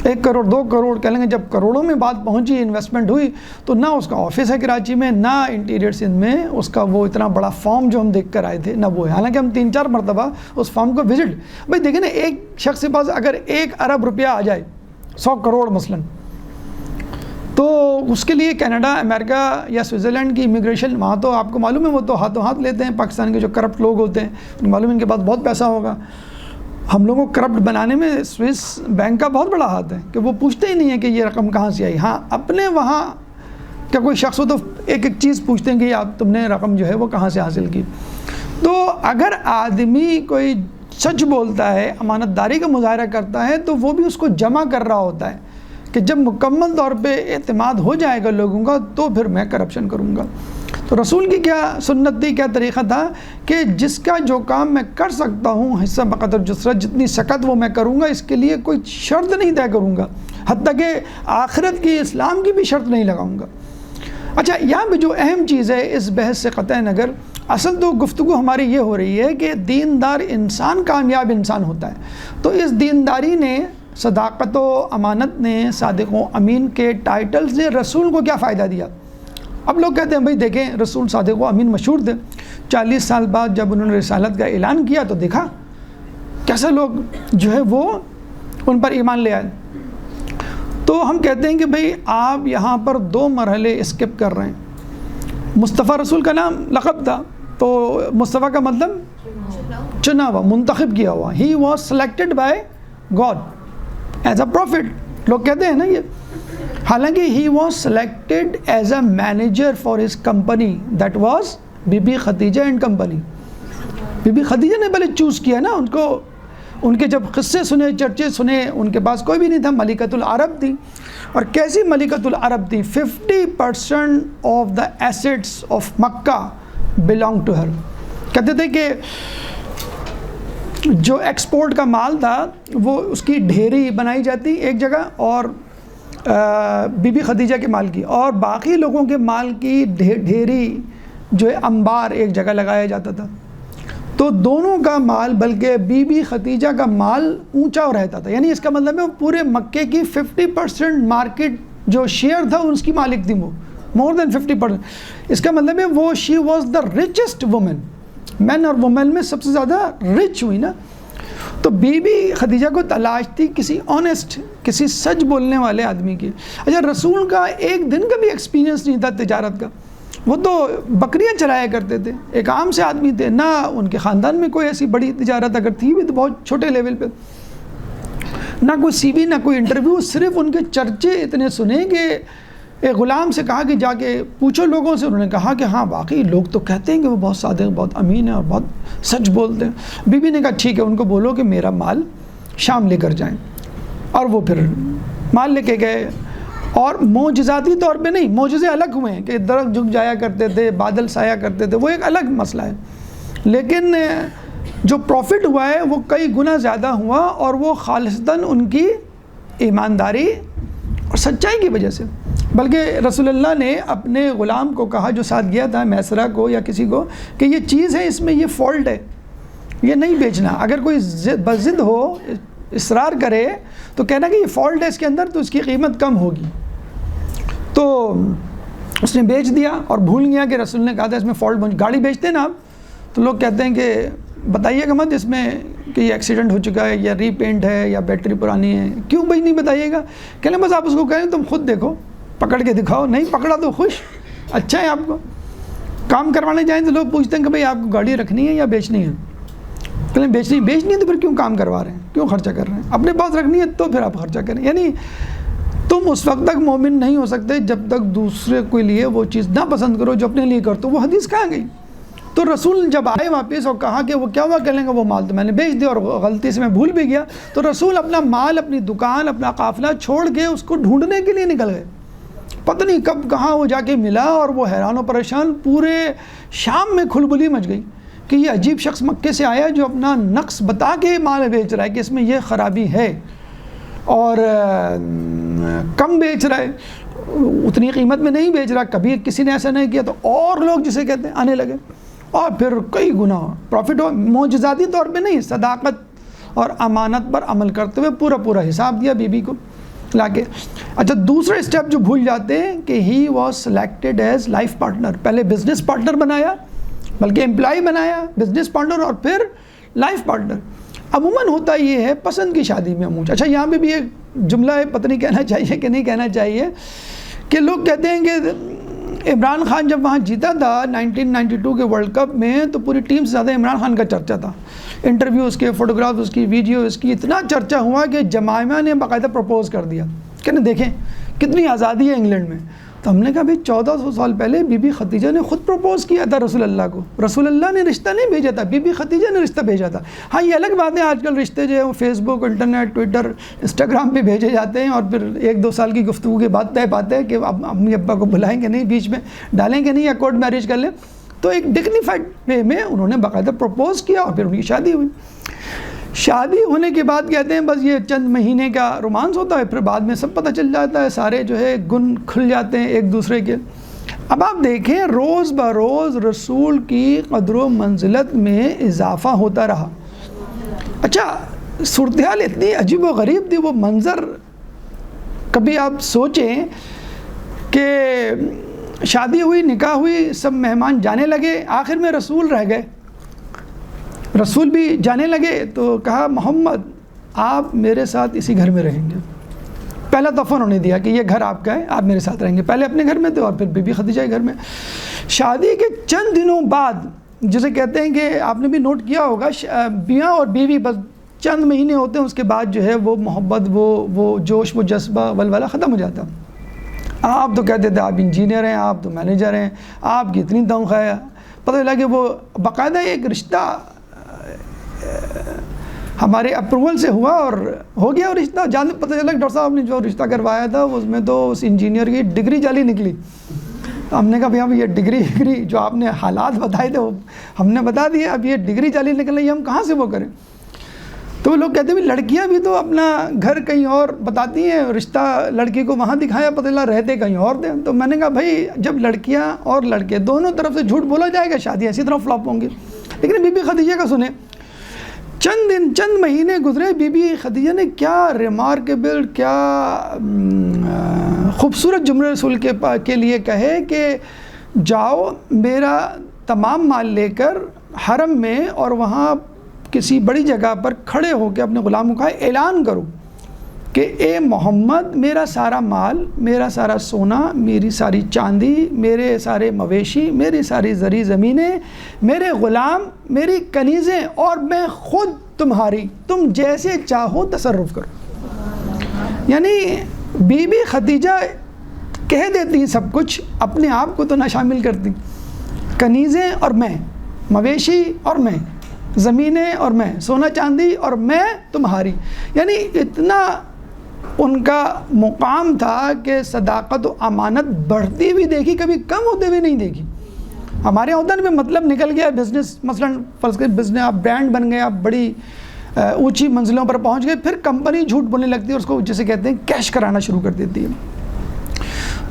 1 کروڑ 2 کروڑ کہہ لیں گے. جب کروڑوں میں بات پہنچی, انویسٹمنٹ ہوئی, تو نہ اس کا آفس ہے کراچی میں, نہ انٹیریئر سندھ میں اس کا وہ اتنا بڑا فارم جو ہم دیکھ کر آئے تھے, نہ وہ ہے. حالانکہ ہم 3-4 مرتبہ اس فارم کو وزٹ, بھائی دیکھیں نا, ایک شخص کے پاس اگر 1 ارب روپیہ آ جائے, 100 کروڑ مثلا, تو اس کے لیے کینیڈا, امریکہ یا سوئٹزرلینڈ کی امیگریشن, وہاں تو آپ کو معلوم ہے وہ تو ہاتھوں ہاتھ لیتے ہیں. پاکستان کے جو کرپٹ لوگ ہوتے ہیں ان کو معلوم ہے ان کے پاس بہت پیسہ ہوگا. ہم لوگوں کو کرپٹ بنانے میں سوئس بینک کا بہت بڑا ہاتھ ہے, کہ وہ پوچھتے ہی نہیں ہے کہ یہ رقم کہاں سے آئی. ہاں, اپنے وہاں کیا کوئی شخص ہو تو ایک چیز پوچھتے ہیں کہ آپ تم نے رقم جو ہے وہ کہاں سے حاصل کی. تو اگر آدمی کوئی سچ بولتا ہے, امانت داری کا مظاہرہ کرتا ہے, تو وہ بھی اس کو جمع کر رہا ہوتا ہے کہ جب مکمل طور پہ اعتماد ہو جائے گا لوگوں کا تو پھر میں کرپشن کروں گا. تو رسول کی کیا سنت تھی, کیا طریقہ تھا, کہ جس کا جو کام میں کر سکتا ہوں حصہ بقدر جسرت, جتنی سکت وہ میں کروں گا, اس کے لیے کوئی شرط نہیں طے کروں گا, حتیٰ کہ آخرت کی, اسلام کی بھی شرط نہیں لگاؤں گا. اچھا, یہاں پہ جو اہم چیز ہے اس بحث سے قطع نظر, اصل تو گفتگو ہماری یہ ہو رہی ہے کہ دیندار انسان کامیاب انسان ہوتا ہے. تو اس دینداری نے, صداقت و امانت نے, صادق و امین کے ٹائٹلز نے رسول کو کیا فائدہ دیا. اب لوگ کہتے ہیں بھائی دیکھیں رسول صادق و امین مشہور تھے, 40 سال بعد جب انہوں نے رسالت کا اعلان کیا تو دیکھا کیسے لوگ جو ہے وہ ان پر ایمان لے آئے. تو ہم کہتے ہیں کہ بھئی آپ یہاں پر 2 مرحلے اسکپ کر رہے ہیں. مصطفیٰ رسول کا نام لقب تھا, تو مصطفیٰ کا مطلب چنا ہوا, منتخب کیا ہوا. He was selected by God as a prophet, لوگ کہتے ہیں نا یہ. حالانکہ he was selected as a manager for his company, that was Bibi Khadija and company. Bibi Khadija نے پہلے چوز کیا نا ان کو. ان کے جب قصے سنے, چرچے سنے, ان کے پاس کوئی بھی نہیں تھا, ملکۃ العرب تھی. اور کیسی ملکۃ العرب تھی, 50% of the assets of Mecca belong to her. کہتے تھے کہ جو ایکسپورٹ کا مال تھا وہ اس کی ڈھیری بنائی جاتی ایک جگہ, اور بی بی خدیجہ کے مال کی, اور باقی لوگوں کے مال کی ڈھیری جو ہے انبار ایک جگہ لگایا جاتا تھا. تو دونوں کا مال, بلکہ بی بی خدیجہ کا مال اونچا رہتا تھا. یعنی اس کا مطلب ہے پورے مکے کی 50% مارکیٹ جو شیئر تھا اس کی مالک تھی, وہ مور دین 50%. اس کا مطلب ہے وہ she was the richest woman, man اور وومن میں سب سے زیادہ رچ ہوئی نا. تو بی بی خدیجہ کو تلاش تھی کسی آنیسٹ, کسی سچ بولنے والے آدمی کی. اچھا, رسول کا ایک دن کا بھی ایکسپیرینس نہیں تھا تجارت کا, وہ تو بکریاں چلایا کرتے تھے, ایک عام سے آدمی تھے, نہ ان کے خاندان میں کوئی ایسی بڑی تجارت اگر تھی بھی تو بہت چھوٹے لیول پہ, نہ کوئی سی وی, نہ کوئی انٹرویو. صرف ان کے چرچے اتنے سنے کہ ایک غلام سے کہا کہ جا کے پوچھو لوگوں سے. انہوں نے کہا کہ ہاں واقعی لوگ تو کہتے ہیں کہ وہ بہت صادق, بہت امین ہیں اور بہت سچ بولتے ہیں. بی بی نے کہا ٹھیک ہے, ان کو بولو کہ میرا مال شام لے کر جائیں. اور وہ پھر مال لے کے گئے, اور معجزاتی طور پہ نہیں, معجزے الگ ہوئے ہیں کہ درخت جھک جایا کرتے تھے, بادل سایہ کرتے تھے, وہ ایک الگ مسئلہ ہے. لیکن جو پروفٹ ہوا ہے وہ کئی گنا زیادہ ہوا, اور وہ خالصتاً ان کی ایمانداری اور سچائی کی وجہ سے. بلکہ رسول اللہ نے اپنے غلام کو کہا جو ساتھ گیا تھا, میسرہ کو یا کسی کو, کہ یہ چیز ہے, اس میں یہ فالٹ ہے, یہ نہیں بیچنا. اگر کوئی بضد ہو, اصرار کرے تو کہنا کہ یہ فالٹ ہے اس کے اندر, تو اس کی قیمت کم ہوگی. تو اس نے بیچ دیا اور بھول گیا کہ رسول نے کہا تھا اس میں فالٹ. گاڑی بیچتے ہیں نا آپ, تو لوگ کہتے ہیں کہ بتائیے گا مت اس میں کہ یہ ایکسیڈنٹ ہو چکا ہے, یا ری پینٹ ہے, یا بیٹری پرانی ہے. کیوں بھائی نہیں بتائیے گا؟ کہنے بس آپ اس کو کہیں تم خود دیکھو, پکڑ کے دکھاؤ. نہیں پکڑا تو خوش, اچھا ہے. آپ کو کام کروانے جائیں تو لوگ پوچھتے ہیں کہ بھائی آپ کو گاڑی رکھنی ہے یا بیچنی ہے. کہیں بیچنی ہے تو پھر کیوں کام کروا رہے ہیں, کیوں خرچہ کر رہے ہیں؟ اپنے پاس رکھنی ہے تو پھر آپ خرچہ کریں. یعنی تم اس وقت تک مومن نہیں ہو سکتے جب تک دوسرے کے لیے وہ چیز نہ پسند کرو جو اپنے لیے کرتے. وہ حدیث کہاں گئی؟ تو رسول جب آئے واپس اور کہا کہ وہ کیا ہوا، کہنے کا وہ مال تو میں نے بیچ دیا اور غلطی سے میں بھول بھی گیا. تو رسول اپنا مال، اپنی دکان، اپنا قافلہ چھوڑ کے اس کو ڈھونڈنے کے لیے نکل گئے. پتہ نہیں کب کہاں وہ جا کے ملا، اور وہ حیران و پریشان، پورے شام میں کھلبلی مچ گئی کہ یہ عجیب شخص مکے سے آیا جو اپنا نقص بتا کے مال بیچ رہا ہے کہ اس میں یہ خرابی ہے اور کم بیچ رہا ہے، اتنی قیمت میں نہیں بیچ رہا. کبھی کسی نے ایسا نہیں کیا. تو اور لوگ جسے کہتے ہیں آنے لگے اور پھر کئی گنا پروفٹ ہو. معجزاتی طور پہ نہیں، صداقت اور امانت پر عمل کرتے ہوئے پورا حساب دیا بی کو لا کے. اچھا، دوسرے اسٹیپ جو بھول جاتے ہیں کہ ہی was selected as life partner. پہلے بزنس پارٹنر بنایا، بلکہ امپلائی بنایا، بزنس پارٹنر اور پھر لائف پارٹنر. عموماً ہوتا یہ ہے پسند کی شادی میں عموماً. اچھا، یہاں پہ بھی ایک جملہ ہے، پتہ نہیں کہنا چاہیے کہ نہیں کہنا چاہیے، کہ لوگ کہتے ہیں کہ عمران خان جب وہاں جیتا تھا 1992 کے ورلڈ کپ میں تو پوری ٹیم سے زیادہ عمران خان کا چرچا تھا. انٹرویو اس کے، فوٹوگراف اس کی، ویڈیو اس کی، اتنا چرچا ہوا کہ جمائمہ نے باقاعدہ پروپوز کر دیا کہ دیکھیں کتنی آزادی ہے انگلینڈ میں. تو ہم نے کہا بھائی 1400 سال پہلے بی بی خدیجہ نے خود پروپوز کیا تھا رسول اللہ کو. رسول اللہ نے رشتہ نہیں بھیجا تھا، بی بی خدیجہ نے رشتہ بھیجا تھا. ہاں، یہ الگ بات ہے آج کل رشتے جو ہے وہ فیس بک، انٹرنیٹ، ٹویٹر، انسٹاگرام پہ بھیجے جاتے ہیں اور پھر 1-2 سال کی گفتگو کے بعد طے پاتے ہیں کہ اب امی ابا کو بلائیں گے نہیں، بیچ میں ڈالیں گے نہیں یا کورٹ میرج کر لیں. تو ایک ڈگنیفائڈ وے میں انہوں نے باقاعدہ پروپوز کیا اور پھر ان کی شادی ہوئی. شادی ہونے کے بعد کہتے ہیں بس یہ چند مہینے کا رومانس ہوتا ہے، پھر بعد میں سب پتہ چل جاتا ہے، سارے جو ہے گن کھل جاتے ہیں ایک دوسرے کے. اب آپ دیکھیں روز بروز رسول کی قدر و منزلت میں اضافہ ہوتا رہا. اچھا، صورتحال اتنی عجیب و غریب تھی، وہ منظر کبھی آپ سوچیں کہ شادی ہوئی، نکاح ہوئی، سب مہمان جانے لگے، آخر میں رسول رہ گئے. رسول بھی جانے لگے تو کہا محمد آپ میرے ساتھ اسی گھر میں رہیں گے. پہلا تحفہ انہوں نے دیا کہ یہ گھر آپ کا ہے، آپ میرے ساتھ رہیں گے. پہلے اپنے گھر میں تھے اور پھر بی بی خدیجہ کے گھر میں. شادی کے چند دنوں بعد، جسے کہتے ہیں کہ آپ نے بھی نوٹ کیا ہوگا، میاں اور بیوی بس چند مہینے ہوتے ہیں، اس کے بعد جو ہے وہ محبت، وہ جوش، وہ جذبہ، ولولہ ختم ہو جاتا. آپ تو کہتے تھے آپ انجینئر ہیں، آپ تو مینیجر ہیں، آپ کی اتنی تنخواہ ہے. پتہ چلا کہ وہ باقاعدہ ایک رشتہ ہمارے اپروول سے ہوا اور ہو گیا. اور رشتہ جان پتہ چلا کہ ڈاکٹر صاحب نے جو رشتہ کروایا تھا اس میں تو اس انجینئر کی ڈگری جعلی نکلی. ہم نے کہا بھئی اب یہ ڈگری جو آپ نے حالات بتائے تھے وہ ہم نے بتا دیے، اب یہ ڈگری جعلی نکل رہی ہے، ہم کہاں سے وہ کریں. تو وہ لوگ کہتے ہیں لڑکیاں بھی تو اپنا گھر کہیں اور بتاتی ہیں، رشتہ لڑکی کو وہاں دکھایا، پتہ چلا رہتے کہیں اور تھے. تو میں نے کہا بھائی جب لڑکیاں اور لڑکے دونوں طرف سے جھوٹ بولا جائے گا شادی اسی طرح فلاپ ہوں گی. لیکن بی بی خدیجہ کا سنیں، چند مہینے گزرے، بی بی خدیجہ نے کیا ریمارکیبل، کیا خوبصورت جملے رسول کے لیے کہے کہ جاؤ میرا تمام مال لے کر حرم میں اور وہاں کسی بڑی جگہ پر کھڑے ہو کے اپنے غلاموں کا اعلان کرو کہ اے محمد میرا سارا مال، میرا سارا سونا، میری ساری چاندی، میرے سارے مویشی، میری ساری زرعی زمینیں، میرے غلام، میری کنیزیں اور میں خود تمہاری، تم جیسے چاہو تصرف کرو. یعنی بی بی خدیجہ کہہ دیتی سب کچھ، اپنے آپ کو تو نہ شامل کرتی. کنیزیں اور میں، مویشی اور میں، زمینیں اور میں، سونا چاندی اور میں تمہاری. یعنی اتنا ان کا مقام تھا کہ صداقت و امانت بڑھتی ہوئی دیکھی، کبھی کم ہوتے ہوئے نہیں دیکھی. ہمارے ہوتا ہے مطلب نکل گیا بزنس، مثلا فرض کریں بزنس، آپ برانڈ بن گئے، آپ بڑی اونچی منزلوں پر پہنچ گئے، پھر کمپنی جھوٹ بولنے لگتی ہے، اس کو جسے کہتے ہیں کیش کرانا شروع کر دیتی ہے.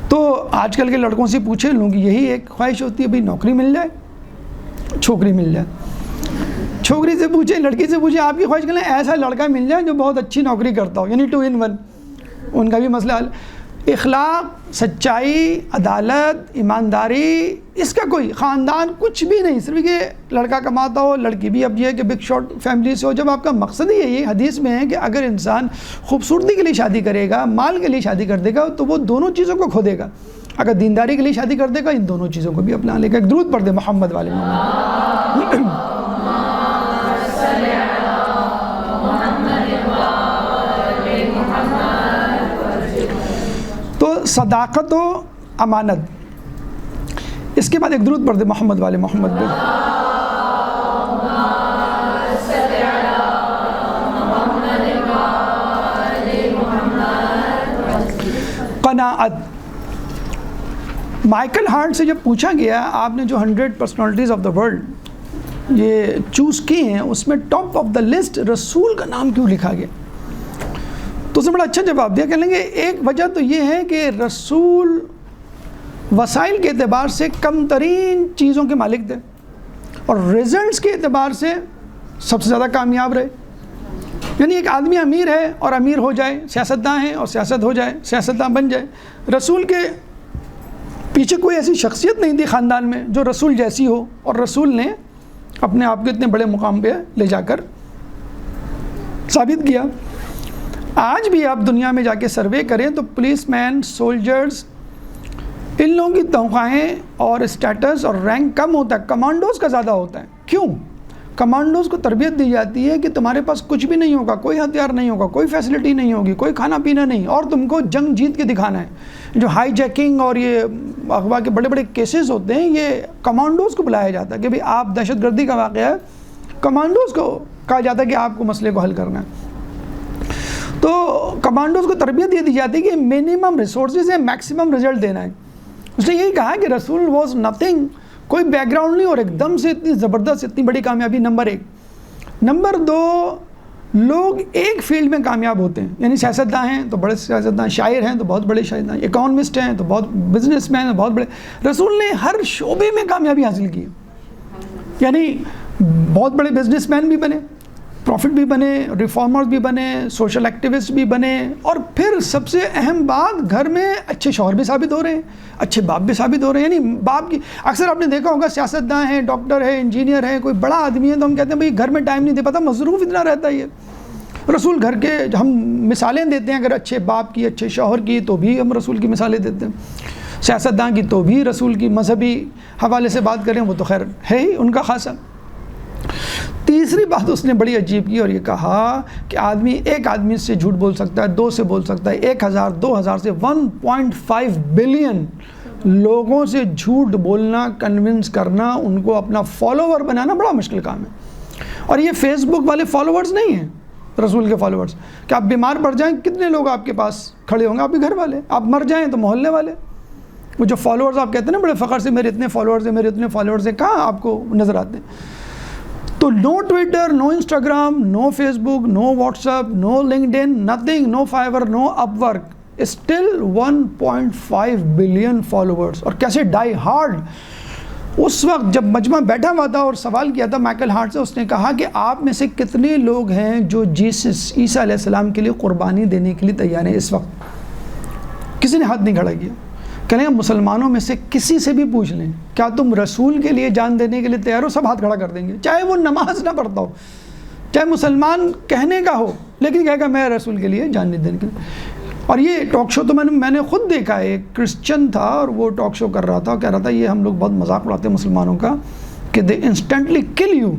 تو آج کل کے لڑکوں سے پوچھیں، لوگوں کی یہی ایک خواہش ہوتی ہے بھئی نوکری مل جائے، چھوکری مل جائے. چھوکری سے پوچھیں، لڑکی سے پوچھیں آپ کی خواہش کریں ایسا لڑکا مل جائے جو بہت اچھی نوکری کرتا ہو، یعنی 2 in 1. ان کا بھی مسئلہ حل. اخلاق، سچائی، عدالت، ایمانداری، اس کا کوئی خاندان کچھ بھی نہیں، صرف کہ لڑکا کماتا ہو، لڑکی بھی اب یہ ہے کہ بگ شاٹ فیملی سے ہو. جب آپ کا مقصد ہی یہی حدیث میں ہے کہ اگر انسان خوبصورتی کے لیے شادی کرے گا، مال کے لیے شادی کر دے گا تو وہ دونوں چیزوں کو کھو دے گا. اگر دینداری کے لیے شادی کر دے گا ان دونوں چیزوں کو بھی اپنا لے گا. ایک درود پڑھ دے محمد والے محمد. تو صداقت و امانت. اس کے بعد ایک درود پڑھ دے محمد والے محمد. قناعت. مائیکل ہارٹ سے جب پوچھا گیا آپ نے جو 100 پرسنالٹیز آف دا ورلڈ یہ چوز کی ہیں اس میں ٹاپ آف دا لسٹ رسول کا نام کیوں لکھا گیا، تو اس نے بڑا اچھا جواب دیا. کہنے لگے ایک وجہ تو یہ ہے کہ رسول وسائل کے اعتبار سے کم ترین چیزوں کے مالک تھے اور رزلٹس کے اعتبار سے سب سے زیادہ کامیاب رہے. یعنی ایک آدمی امیر ہے اور امیر ہو جائے، سیاستداں ہیں اور سیاست ہو جائے، سیاستداں بن جائے. رسول کے پیچھے کوئی ایسی شخصیت نہیں تھی خاندان میں جو رسول جیسی ہو، اور رسول نے اپنے آپ کو اتنے بڑے مقام پہ لے جا کر ثابت کیا. آج بھی آپ دنیا میں جا کے سروے کریں تو پولیس مین، سولجرز، ان لوگوں کی تنخواہیں اور اسٹیٹس اور رینک کم ہوتا ہے، کمانڈوز کا زیادہ ہوتا ہے. کیوں؟ کمانڈوز کو تربیت دی جاتی ہے کہ تمہارے پاس کچھ بھی نہیں ہوگا، کوئی ہتھیار نہیں ہوگا، کوئی فیسلٹی نہیں ہوگی، کوئی کھانا پینا نہیں، اور تم کو جنگ جیت کے دکھانا ہے. جو ہائی جیکنگ اور یہ اغوا کے بڑے بڑے کیسز ہوتے ہیں یہ کمانڈوز کو بلایا جاتا ہے کہ بھئی آپ دہشت گردی کا واقعہ ہے، کمانڈوز کو کہا جاتا ہے کہ آپ کو مسئلے کو حل کرنا ہے. تو کمانڈوز کو تربیت یہ دی جاتی ہے کہ منیمم ریسورسز ہے، میکسیمم رزلٹ دینا ہے. اس نے یہی کہا کہ رسول واز نتھنگ، کوئی بیک گراؤنڈ نہیں، اور ایک دم سے اتنی زبردست اتنی بڑی کامیابی. نمبر 1. نمبر 2، لوگ ایک فیلڈ میں کامیاب ہوتے ہیں، یعنی سیاستداں ہیں تو بڑے سیاستداں، شاعر ہیں تو بہت بڑے شاعر، اکانومسٹ ہیں تو بہت، بزنس مین ہیں بہت بڑے. رسول نے ہر شعبے میں کامیابی حاصل کی، یعنی بہت بڑے بزنس مین بھی بنے، پروفٹ بھی بنے، ریفارمرز بھی بنے، سوشل ایکٹیوسٹ بھی بنے، اور پھر سب سے اہم بات گھر میں اچھے شوہر بھی ثابت ہو رہے ہیں، اچھے باپ بھی ثابت ہو رہے ہیں. یعنی باپ کی اکثر آپ نے دیکھا ہوگا سیاستداں ہیں، ڈاکٹر ہے، انجینئر ہے، کوئی بڑا آدمی ہے تو ہم کہتے ہیں بھئی گھر میں ٹائم نہیں دے پاتا، مصروف اتنا رہتا ہے. یہ رسول گھر کے ہم مثالیں دیتے ہیں، اگر اچھے باپ کی، اچھے شوہر کی تو بھی ہم رسول کی مثالیں دیتے ہیں، سیاستداں کی تو بھی رسول کی. مذہبی حوالے سے بات کریں وہ تو خیر ہے ہی ان کا خاصا. تیسری بات اس نے بڑی عجیب کی اور یہ کہا کہ ایک آدمی سے جھوٹ بول سکتا ہے، 2 سے بول سکتا ہے، 1000 2000 سے 1.5 بلین لوگوں سے جھوٹ بولنا، کنونس کرنا، ان کو اپنا فالوور بنانا بڑا مشکل کام ہے. اور یہ فیس بک والے فالوورز نہیں ہیں رسول کے فالوورز کہ آپ بیمار پڑ جائیں کتنے لوگ آپ کے پاس کھڑے ہوں گے، آپ کے گھر والے، آپ مر جائیں تو محلے والے. وہ جو فالوورز آپ کہتے ہیں نا بڑے فخر سے میرے اتنے فالوورز ہیں، میرے اتنے فالوورز ہیں، کہاں آپ کو نظر آتے ہیں؟ تو نو ٹویٹر، نو انسٹاگرام، نو فیس بک، نو واٹس ایپ، نو لنکڈ ان، نتھنگ، نو فائیور، نو اپ ورک، اسٹل 1.5 بلین فالوورز. اور کیسے ڈائی ہارڈ. اس وقت جب مجمع بیٹھا ہوا تھا اور سوال کیا تھا مائیکل ہارٹ سے، اس نے کہا کہ آپ میں سے کتنے لوگ ہیں جو عیسیٰ علیہ السلام کے لیے قربانی دینے کے لیے تیار ہیں؟ اس وقت کسی نے ہاتھ نہیں کھڑا کیا. کہنے مسلمانوں میں سے کسی سے بھی پوچھ لیں کیا تم رسول کے لیے جان دینے کے لیے تیار ہو؟ سب ہاتھ کھڑا کر دیں گے، چاہے وہ نماز نہ پڑھتا ہو، چاہے مسلمان کہنے کا ہو، لیکن کہے گا میں رسول کے لیے جان نہیں دینے کے لیے. اور یہ ٹاک شو تو میں نے خود دیکھا ہے، ایک کرسچن تھا اور وہ ٹاک شو کر رہا تھا، کہہ رہا تھا یہ ہم لوگ بہت مذاق اڑاتے ہیں مسلمانوں کا کہ they instantly kill you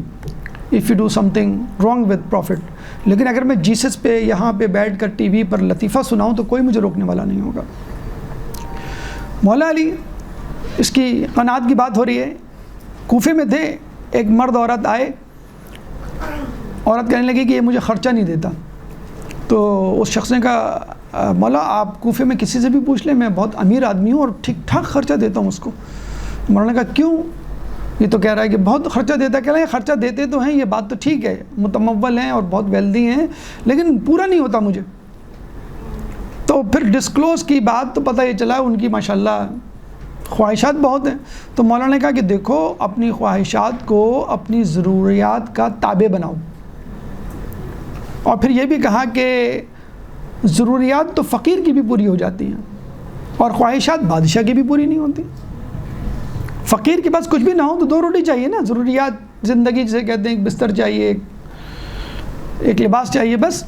if you do something wrong with prophet, لیکن اگر میں جیسس پہ یہاں پہ بیٹھ کر ٹی وی پر لطیفہ سناؤں تو کوئی مجھے روکنے والا نہیں ہوگا. مولا علی، اس کی قناعت کی بات ہو رہی ہے. کوفے میں تھے، ایک مرد عورت آئے، عورت کہنے لگی کہ یہ مجھے خرچہ نہیں دیتا. تو اس شخص نے کہا مولا آپ کوفے میں کسی سے بھی پوچھ لیں، میں بہت امیر آدمی ہوں اور ٹھیک ٹھاک خرچہ دیتا ہوں اس کو. مولانا نے کہا کیوں؟ یہ تو کہہ رہا ہے کہ بہت خرچہ دیتا ہے. کہہ رہے ہیں خرچہ دیتے تو ہیں، یہ بات تو ٹھیک ہے، متمول ہیں اور بہت ویلدی ہیں، لیکن پورا نہیں ہوتا مجھے. تو پھر ڈسکلوز کی بات تو پتہ یہ چلا ان کی ماشاءاللہ خواہشات بہت ہیں. تو مولانا نے کہا کہ دیکھو اپنی خواہشات کو اپنی ضروریات کا تابع بناؤ. اور پھر یہ بھی کہا کہ ضروریات تو فقیر کی بھی پوری ہو جاتی ہیں اور خواہشات بادشاہ کی بھی پوری نہیں ہوتی. فقیر کے پاس کچھ بھی نہ ہو تو 2 روٹی چاہیے نا، ضروریات زندگی جسے کہتے ہیں، ایک بستر چاہیے، ایک لباس چاہیے بس.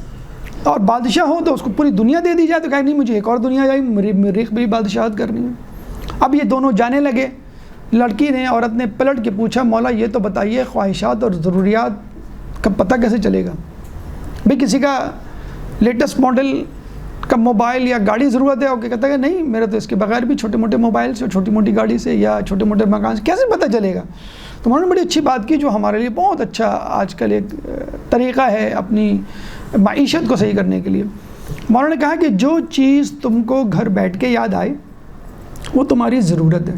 اور بادشاہ ہو تو اس کو پوری دنیا دے دی جائے تو کہا نہیں مجھے ایک اور دنیا چاہیے، مریخ بھی بادشاہت کرنی ہے. اب یہ دونوں جانے لگے. لڑکی نے، عورت نے پلٹ کے پوچھا مولا یہ تو بتائیے خواہشات اور ضروریات کا پتہ کیسے چلے گا؟ بھئی کسی کا لیٹسٹ ماڈل کا موبائل یا گاڑی ضرورت ہے، اوکے کہتا ہے کہ نہیں میرے تو اس کے بغیر بھی چھوٹے موٹے موبائل سے، چھوٹی موٹی گاڑی سے یا چھوٹے موٹے مکان سے کیسے پتہ چلے گا؟ تو انہوں نے بڑی اچھی بات کی جو ہمارے لیے بہت اچھا آج کل ایک طریقہ ہے اپنی معیشت کو صحیح کرنے کے لیے. مولانا نے کہا کہ جو چیز تم کو گھر بیٹھ کے یاد آئے وہ تمہاری ضرورت ہے،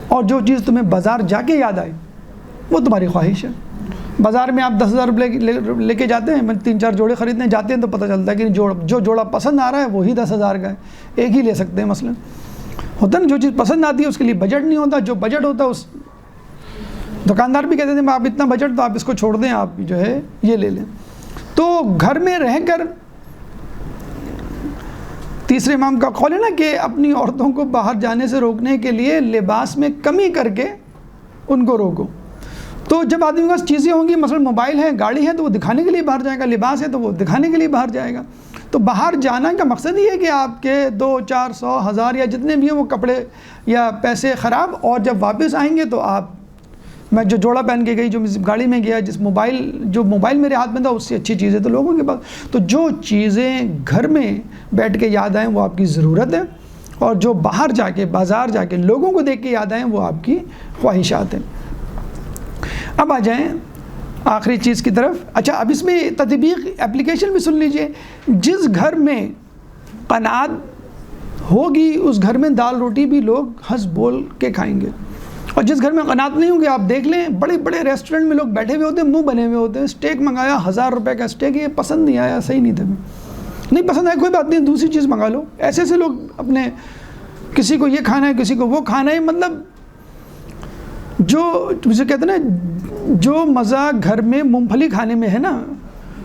اور جو چیز تمہیں بازار جا کے یاد آئے وہ تمہاری خواہش ہے۔ بازار میں آپ 10,000 روپے لے کے جاتے ہیں، 3-4 جوڑے خریدنے جاتے ہیں تو پتہ چلتا ہے کہ جو جوڑا پسند آ رہا ہے وہی 10,000 کا ہے، ایک ہی لے سکتے ہیں۔ مثلا ہوتا ہے نا، جو چیز پسند آتی ہے اس کے لیے بجٹ نہیں ہوتا، جو بجٹ ہوتا ہے اس دکاندار بھی کہتے تھے آپ اتنا بجٹ تو آپ اس کو چھوڑ دیں، آپ جو ہے یہ لے لیں۔ تو گھر میں رہ کر تیسرے امام کا قول ہے نا کہ اپنی عورتوں کو باہر جانے سے روکنے کے لیے لباس میں کمی کر کے ان کو روکو۔ تو جب آدمی کے پاس چیزیں ہوں گی، مثلا موبائل ہے، گاڑی ہے، تو وہ دکھانے کے لیے باہر جائے گا، لباس ہے تو وہ دکھانے کے لیے باہر جائے گا۔ تو باہر جانا کا مقصد یہ ہے کہ آپ کے 200-400 1000 یا جتنے بھی ہیں وہ کپڑے یا پیسے خراب، اور جب واپس آئیں گے تو آپ، میں جو جوڑا پہن کے گئی، جو گاڑی میں گیا، جو موبائل میرے ہاتھ میں تھا اس سے اچھی چیزیں تو لوگوں کے پاس۔ تو جو چیزیں گھر میں بیٹھ کے یاد آئیں وہ آپ کی ضرورت ہے، اور جو باہر جا کے بازار جا کے لوگوں کو دیکھ کے یاد آئیں وہ آپ کی خواہشات ہیں۔ اب آ جائیں آخری چیز کی طرف۔ اچھا، اب اس میں تطبیق اپلیکیشن بھی سن لیجئے۔ جس گھر میں قناعت ہوگی اس گھر میں دال روٹی بھی لوگ ہنس بول کے کھائیں گے، اور جس گھر میں قناعت نہیں ہوگی، آپ دیکھ لیں بڑے بڑے ریسٹورنٹ میں لوگ بیٹھے ہوئے ہوتے ہیں، منہ بنے ہوئے ہوتے ہیں، اسٹیک منگایا 1000 روپے کا اسٹیک، یہ پسند نہیں آیا، صحیح نہیں تھا، نہیں پسند آیا کوئی بات نہیں، دوسری چیز منگا لو۔ ایسے ایسے لوگ اپنے، کسی کو یہ کھانا ہے کسی کو وہ کھانا ہے، مطلب جو جسے کہتے ہیں نا، جو مزہ گھر میں مونگ پھلی کھانے میں ہے نا،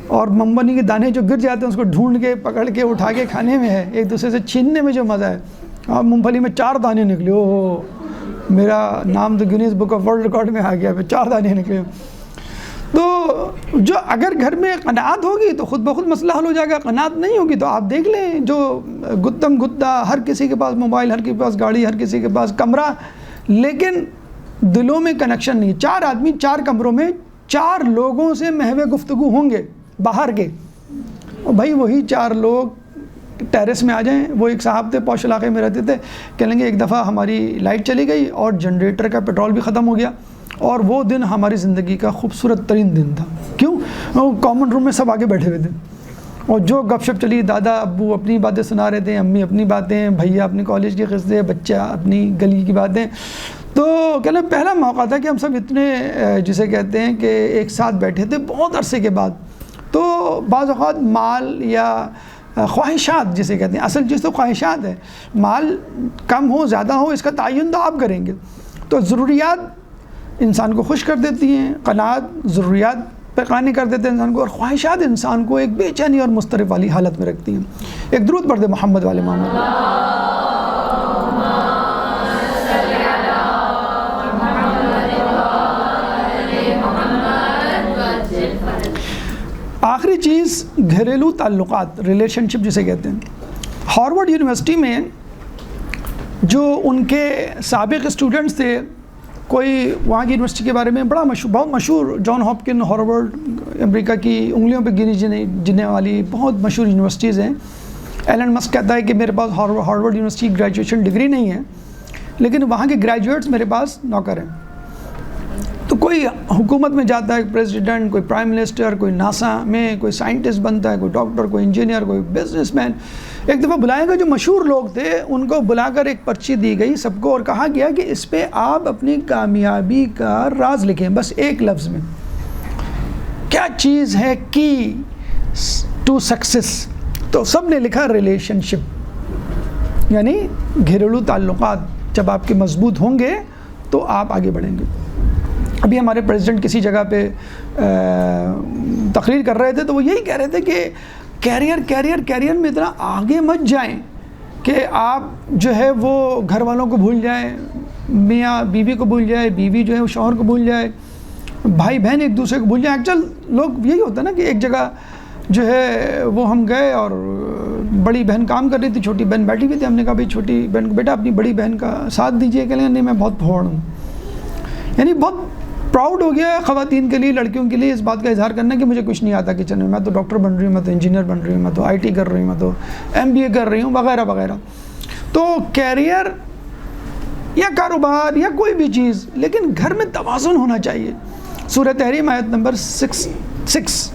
اور ممبنی کے دانے جو گر جاتے ہیں اس کو ڈھونڈ کے پکڑ کے اٹھا کے کھانے میں ہے، ایک دوسرے سے چھیننے میں جو مزہ ہے، اور مونگ پھلی میں 4 دانے نکلے، اوہ میرا نام تو Guinness book of world record میں آ گیا، پھر 4 دانے نکلے۔ تو جو اگر گھر میں قناعت ہوگی تو خود بخود مسئلہ حل ہو جائے گا، قناعت نہیں ہوگی تو آپ دیکھ لیں، جو گتم گتا، ہر کسی کے پاس موبائل، ہر کسی کے پاس گاڑی، ہر کسی کے پاس کمرہ، لیکن دلوں میں کنیکشن نہیں۔ 4 آدمی 4 کمروں میں 4 لوگوں سے محو گفتگو ہوں گے باہر کے، اور بھائی وہی 4 لوگ ٹیرس میں آ جائیں۔ وہ ایک صاحب تھے، پوش علاقے میں رہتے تھے، کہیں گے ایک دفعہ ہماری لائٹ چلی گئی اور جنریٹر کا پیٹرول بھی ختم ہو گیا، اور وہ دن ہماری زندگی کا خوبصورت ترین دن تھا۔ کیوں؟ کامن روم میں سب آگے بیٹھے ہوئے تھے، اور جو گپ شپ چلی، دادا ابو اپنی باتیں سنا رہے تھے، امی اپنی باتیں، بھیا اپنی کالج کے قصے، بچہ اپنی گلی کی باتیں۔ تو کہنا پہلا موقع تھا کہ ہم سب اتنے جسے کہتے ہیں کہ ایک ساتھ بیٹھے تھے بہت عرصے کے بعد۔ تو بعض اوقات مال یا خواہشات جسے کہتے ہیں، اصل چیز تو خواہشات ہے، مال کم ہو زیادہ ہو اس کا تعین تو آپ کریں گے۔ تو ضروریات انسان کو خوش کر دیتی ہیں، قناعت ضروریات پہ قانی کر دیتے ہیں انسان کو، اور خواہشات انسان کو ایک بے چینی اور مضطرب والی حالت میں رکھتی ہیں۔ ایک درود پڑھ دے محمد والے محمد۔ آخری چیز گھریلو تعلقات، ریلیشن شپ جسے کہتے ہیں۔ ہارورڈ یونیورسٹی میں جو ان کے سابق اسٹوڈنٹس تھے، کوئی وہاں کی یونیورسٹی کے بارے میں بہت مشہور، جان ہاپکن، ہارورڈ، امریکہ کی انگلیوں پہ گنی جننے والی بہت مشہور یونیورسٹیز ہیں۔ ایلن مسک کہتا ہے کہ میرے پاس ہارورڈ یونیورسٹی کی گریجویشن ڈگری نہیں ہے، لیکن وہاں کے گریجویٹس میرے پاس نوکر ہیں۔ تو کوئی حکومت میں جاتا ہے، پریزیڈنٹ، کوئی پرائم منسٹر، کوئی ناسا میں کوئی سائنٹسٹ بنتا ہے، کوئی ڈاکٹر، کوئی انجینئر، کوئی بزنس مین، ایک دفعہ بلائے گئے جو مشہور لوگ تھے، ان کو بلا کر ایک پرچی دی گئی سب کو، اور کہا گیا کہ اس پہ آپ اپنی کامیابی کا راز لکھیں، بس ایک لفظ میں۔ کیا چیز ہے کی ٹو سکسیس؟ تو سب نے لکھا ریلیشن شپ، یعنی گھریلو تعلقات جب آپ کے مضبوط ہوں گے تو آپ آگے بڑھیں گے۔ ابھی ہمارے پریزیڈنٹ کسی جگہ پہ تقریر کر رہے تھے تو وہ یہی کہہ رہے تھے کہ کیریئر میں اتنا آگے مت جائیں کہ آپ جو ہے وہ گھر والوں کو بھول جائیں، میاں بیوی کو بھول جائے، بیوی جو ہے وہ شوہر کو بھول جائے، بھائی بہن ایک دوسرے کو بھول جائیں۔ ایکچوئل لوگ یہی ہوتا ہے نا کہ ایک جگہ جو ہے وہ ہم گئے اور بڑی بہن کام کر رہی تھی، چھوٹی بہن بیٹھی ہوئی تھی، ہم نے کہا بھائی چھوٹی بہن کو بیٹا اپنی بڑی بہن کا ساتھ دیجیے، کہ نہیں میں بہت پھوڑ ہوں، یعنی بہت پراؤڈ ہو گیا ہے خواتین کے لیے، لڑکیوں کے لیے اس بات کا اظہار کرنا کہ مجھے کچھ نہیں آتا کچن میں تو ڈاکٹر بن رہی ہوں، میں تو انجینئر بن رہی ہوں، میں تو آئی ٹی کر رہی ہوں، میں تو MBA کر رہی ہوں، وغیرہ وغیرہ۔ تو کیریئر یا کاروبار یا کوئی بھی چیز، لیکن گھر میں توازن ہونا چاہیے۔ سورہ تحریم آیت نمبر 6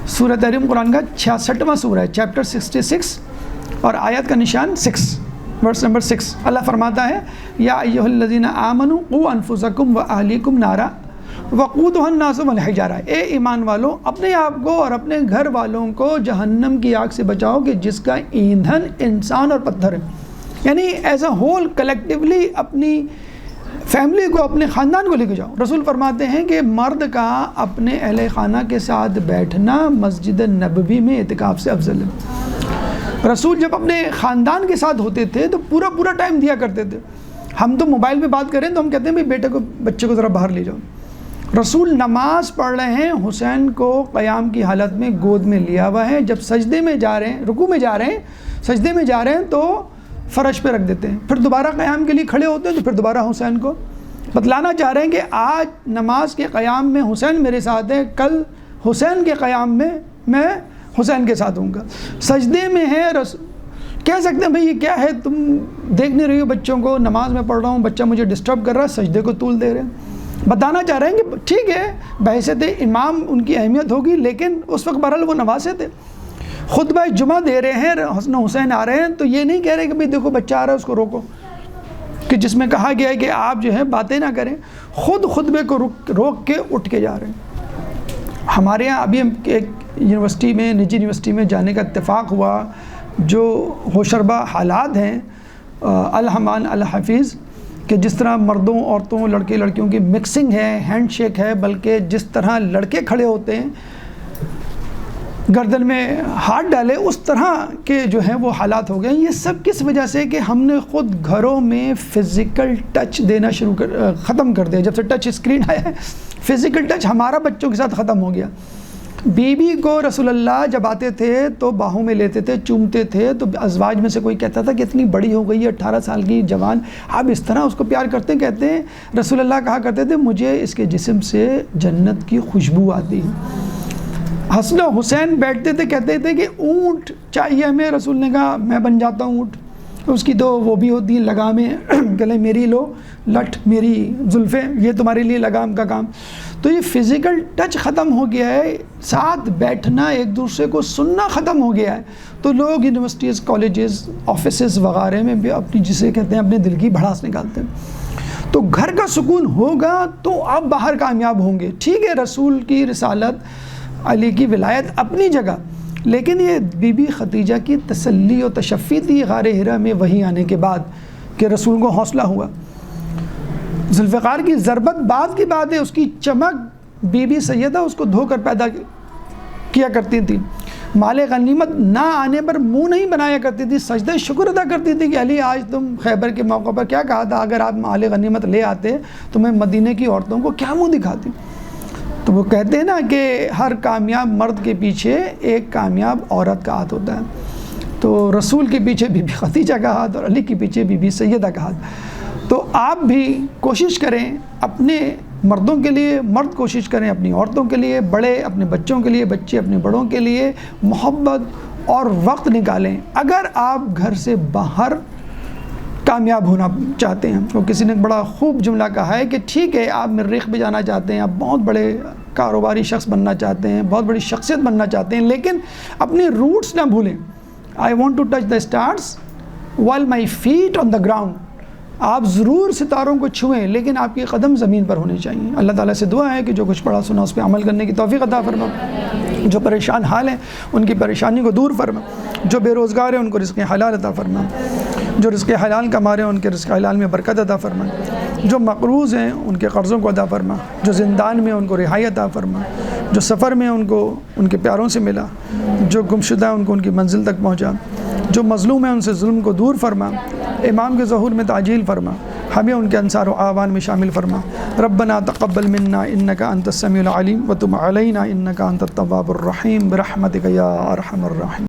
سورہ تحریم قرآن کا 66واں سورہ ہے، چیپٹر 66 اور آیت کا نشان 6، ورس نمبر 6۔ اللہ فرماتا ہے یا ایھا الذین آمنوا قوا انفسکم واہلیکم نارا وقودھا الناس والحجارہ، اے ایمان والو اپنے آپ کو اور اپنے گھر والوں کو جہنم کی آگ سے بچاؤ کہ جس کا ایندھن انسان اور پتھر ہے۔ یعنی ایز اے ہول کلیکٹیولی اپنی فیملی کو، اپنے خاندان کو لے کے جاؤ۔ رسول فرماتے ہیں کہ مرد کا اپنے اہل خانہ کے ساتھ بیٹھنا مسجد نبوی میں اعتکاف سے افضل ہے۔ رسول جب اپنے خاندان کے ساتھ ہوتے تھے تو پورا ٹائم دیا کرتے تھے۔ ہم تو موبائل پہ بات کریں تو ہم کہتے ہیں بھائی بچے کو ذرا باہر لے جاؤ۔ رسول نماز پڑھ رہے ہیں، حسین کو قیام کی حالت میں گود میں لیا ہوا ہے، جب سجدے میں جا رہے ہیں، رکوع میں جا رہے ہیں، سجدے میں جا رہے ہیں تو فرش پہ رکھ دیتے ہیں، پھر دوبارہ قیام کے لیے کھڑے ہوتے ہیں تو پھر دوبارہ حسین کو بتلانا چاہ رہے ہیں کہ آج نماز کے قیام میں حسین میرے ساتھ ہے، کل حسین کے قیام میں میں حسین کے ساتھ ہوں گا۔ سجدے میں ہے، کہہ سکتے ہیں بھئی یہ کیا ہے، تم دیکھ نہیں رہی ہو بچوں کو، نماز میں پڑھ رہا ہوں، بچہ مجھے ڈسٹرب کر رہا ہے، سجدے کو طول دے رہے ہیں۔ بتانا چاہ رہے ہیں کہ ٹھیک ہے بحیثیت امام ان کی اہمیت ہوگی، لیکن اس وقت بہرحال وہ نوازے تھے، خطبہ جمعہ دے رہے ہیں، حسن حسین آ رہے ہیں، تو یہ نہیں کہہ رہے کہ بھئی دیکھو بچہ آ رہا ہے اس کو روکو، کہ جس میں کہا گیا ہے کہ آپ جو ہے باتیں نہ کریں، خود خطبے کو روک کے اٹھ کے جا رہے ہیں۔ ہمارے یہاں ابھی ہم ایک یونیورسٹی میں، نجی یونیورسٹی میں جانے کا اتفاق ہوا، جو ہوشربا حالات ہیں الحمان الحفیظ، کہ جس طرح مردوں عورتوں لڑکے لڑکیوں کی مکسنگ ہے، ہینڈ شیک ہے، بلکہ جس طرح لڑکے کھڑے ہوتے ہیں گردن میں ہاتھ ڈالے اس طرح کے جو ہیں وہ حالات ہو گئے۔ یہ سب کس وجہ سے کہ ہم نے خود گھروں میں فزیکل ٹچ دینا ختم کر دیا۔ جب سے ٹچ اسکرین آیا ہے فزیکل ٹچ ہمارا بچوں کے ساتھ ختم ہو گیا۔ بیوی کو رسول اللہ جب آتے تھے تو باہوں میں لیتے تھے، چومتے تھے، تو ازواج میں سے کوئی کہتا تھا کہ اتنی بڑی ہو گئی ہے 18 سال کی جوان، آپ اس طرح اس کو پیار کرتے ہیں؟ کہتے ہیں رسول اللہ کہا کرتے تھے مجھے اس کے جسم سے جنت کی خوشبو آتی ہے۔ حسن و حسین بیٹھتے تھے، کہتے تھے کہ اونٹ چاہیے ہمیں، رسول نے کہا میں بن جاتا ہوں اونٹ۔ اس کی تو وہ بھی ہوتی ہیں لگامیں، گلے میری لو لٹ میری زلفیں، یہ تمہارے لیے لگام کا کام۔ تو یہ فزیکل ٹچ ختم ہو گیا ہے، ساتھ بیٹھنا، ایک دوسرے کو سننا ختم ہو گیا ہے۔ تو لوگ یونیورسٹیز، کالجز، آفیسز وغیرہ میں بھی اپنی جسے کہتے ہیں اپنے دل کی بھڑاس نکالتے ہیں۔ تو گھر کا سکون ہوگا تو آپ باہر کامیاب ہوں گے۔ ٹھیک ہے رسول کی رسالت، علی کی ولایت اپنی جگہ، لیکن یہ بی بی خدیجہ کی تسلی و تشفی تھی غار حرا میں وحی آنے کے بعد کہ رسول کو حوصلہ ہوا۔ ذوالفقار کی ضربت بعد کی بات ہے، اس کی چمک بی بی سیدہ اس کو دھو کر پیدا کیا کرتی تھی، مال غنیمت نہ آنے پر منہ نہیں بنایا کرتی تھی، سجدہ شکر ادا کرتی تھی کہ علی آج تم خیبر کے موقع پر کیا کہا تھا، اگر آپ مال غنیمت لے آتے تو میں مدینے کی عورتوں کو کیا منہ دکھاتی۔ تو وہ کہتے ہیں نا کہ ہر کامیاب مرد کے پیچھے ایک کامیاب عورت کا ہاتھ ہوتا ہے، تو رسول کے پیچھے بی بی خدیجہ کا ہاتھ اور علی کے پیچھے بی بی سیدہ کا ہاتھ۔ تو آپ بھی کوشش کریں اپنے مردوں کے لیے، مرد کوشش کریں اپنی عورتوں کے لیے، بڑے اپنے بچوں کے لیے، بچے اپنے بڑوں کے لیے محبت اور وقت نکالیں۔ اگر آپ گھر سے باہر کامیاب ہونا چاہتے ہیں، تو کسی نے بڑا خوب جملہ کہا ہے کہ ٹھیک ہے آپ مریخ پہ جانا چاہتے ہیں، آپ بہت بڑے کاروباری شخص بننا چاہتے ہیں، بہت بڑی شخصیت بننا چاہتے ہیں، لیکن اپنے روٹس نہ بھولیں۔ I want to touch the stars while my feet on the ground. آپ ضرور ستاروں کو چھوئیں لیکن آپ کے قدم زمین پر ہونے چاہیے۔ اللہ تعالیٰ سے دعا ہے کہ جو کچھ پڑھا سنا اس پہ عمل کرنے کی توفیق عطا فرما، جو پریشان حال ہیں ان کی پریشانی کو دور فرما، جو بے روزگار ہیں ان کو رزق حلال عطا فرما، جو رزق حلال کما رہے ہیں ان کے رزق حلال میں برکت عطا فرما، جو مقروض ہیں ان کے قرضوں کو عطا فرما، جو زندان میں ان کو رہائی عطا فرما، جو سفر میں ان کو ان کے پیاروں سے ملا، جو گمشدہ ہیں ان کو ان کی منزل تک پہنچا، جو مظلوم ہیں ان سے ظلم کو دور فرما، امام کے ظہور میں تعجیل فرما، ہمیں ان کے انصار و اعوان میں شامل فرما۔ ربنا تقبل منا انک انت السمیع العلیم وتب علینا انک انت التواب الرحیم برحمتک یا ارحم الراحمین۔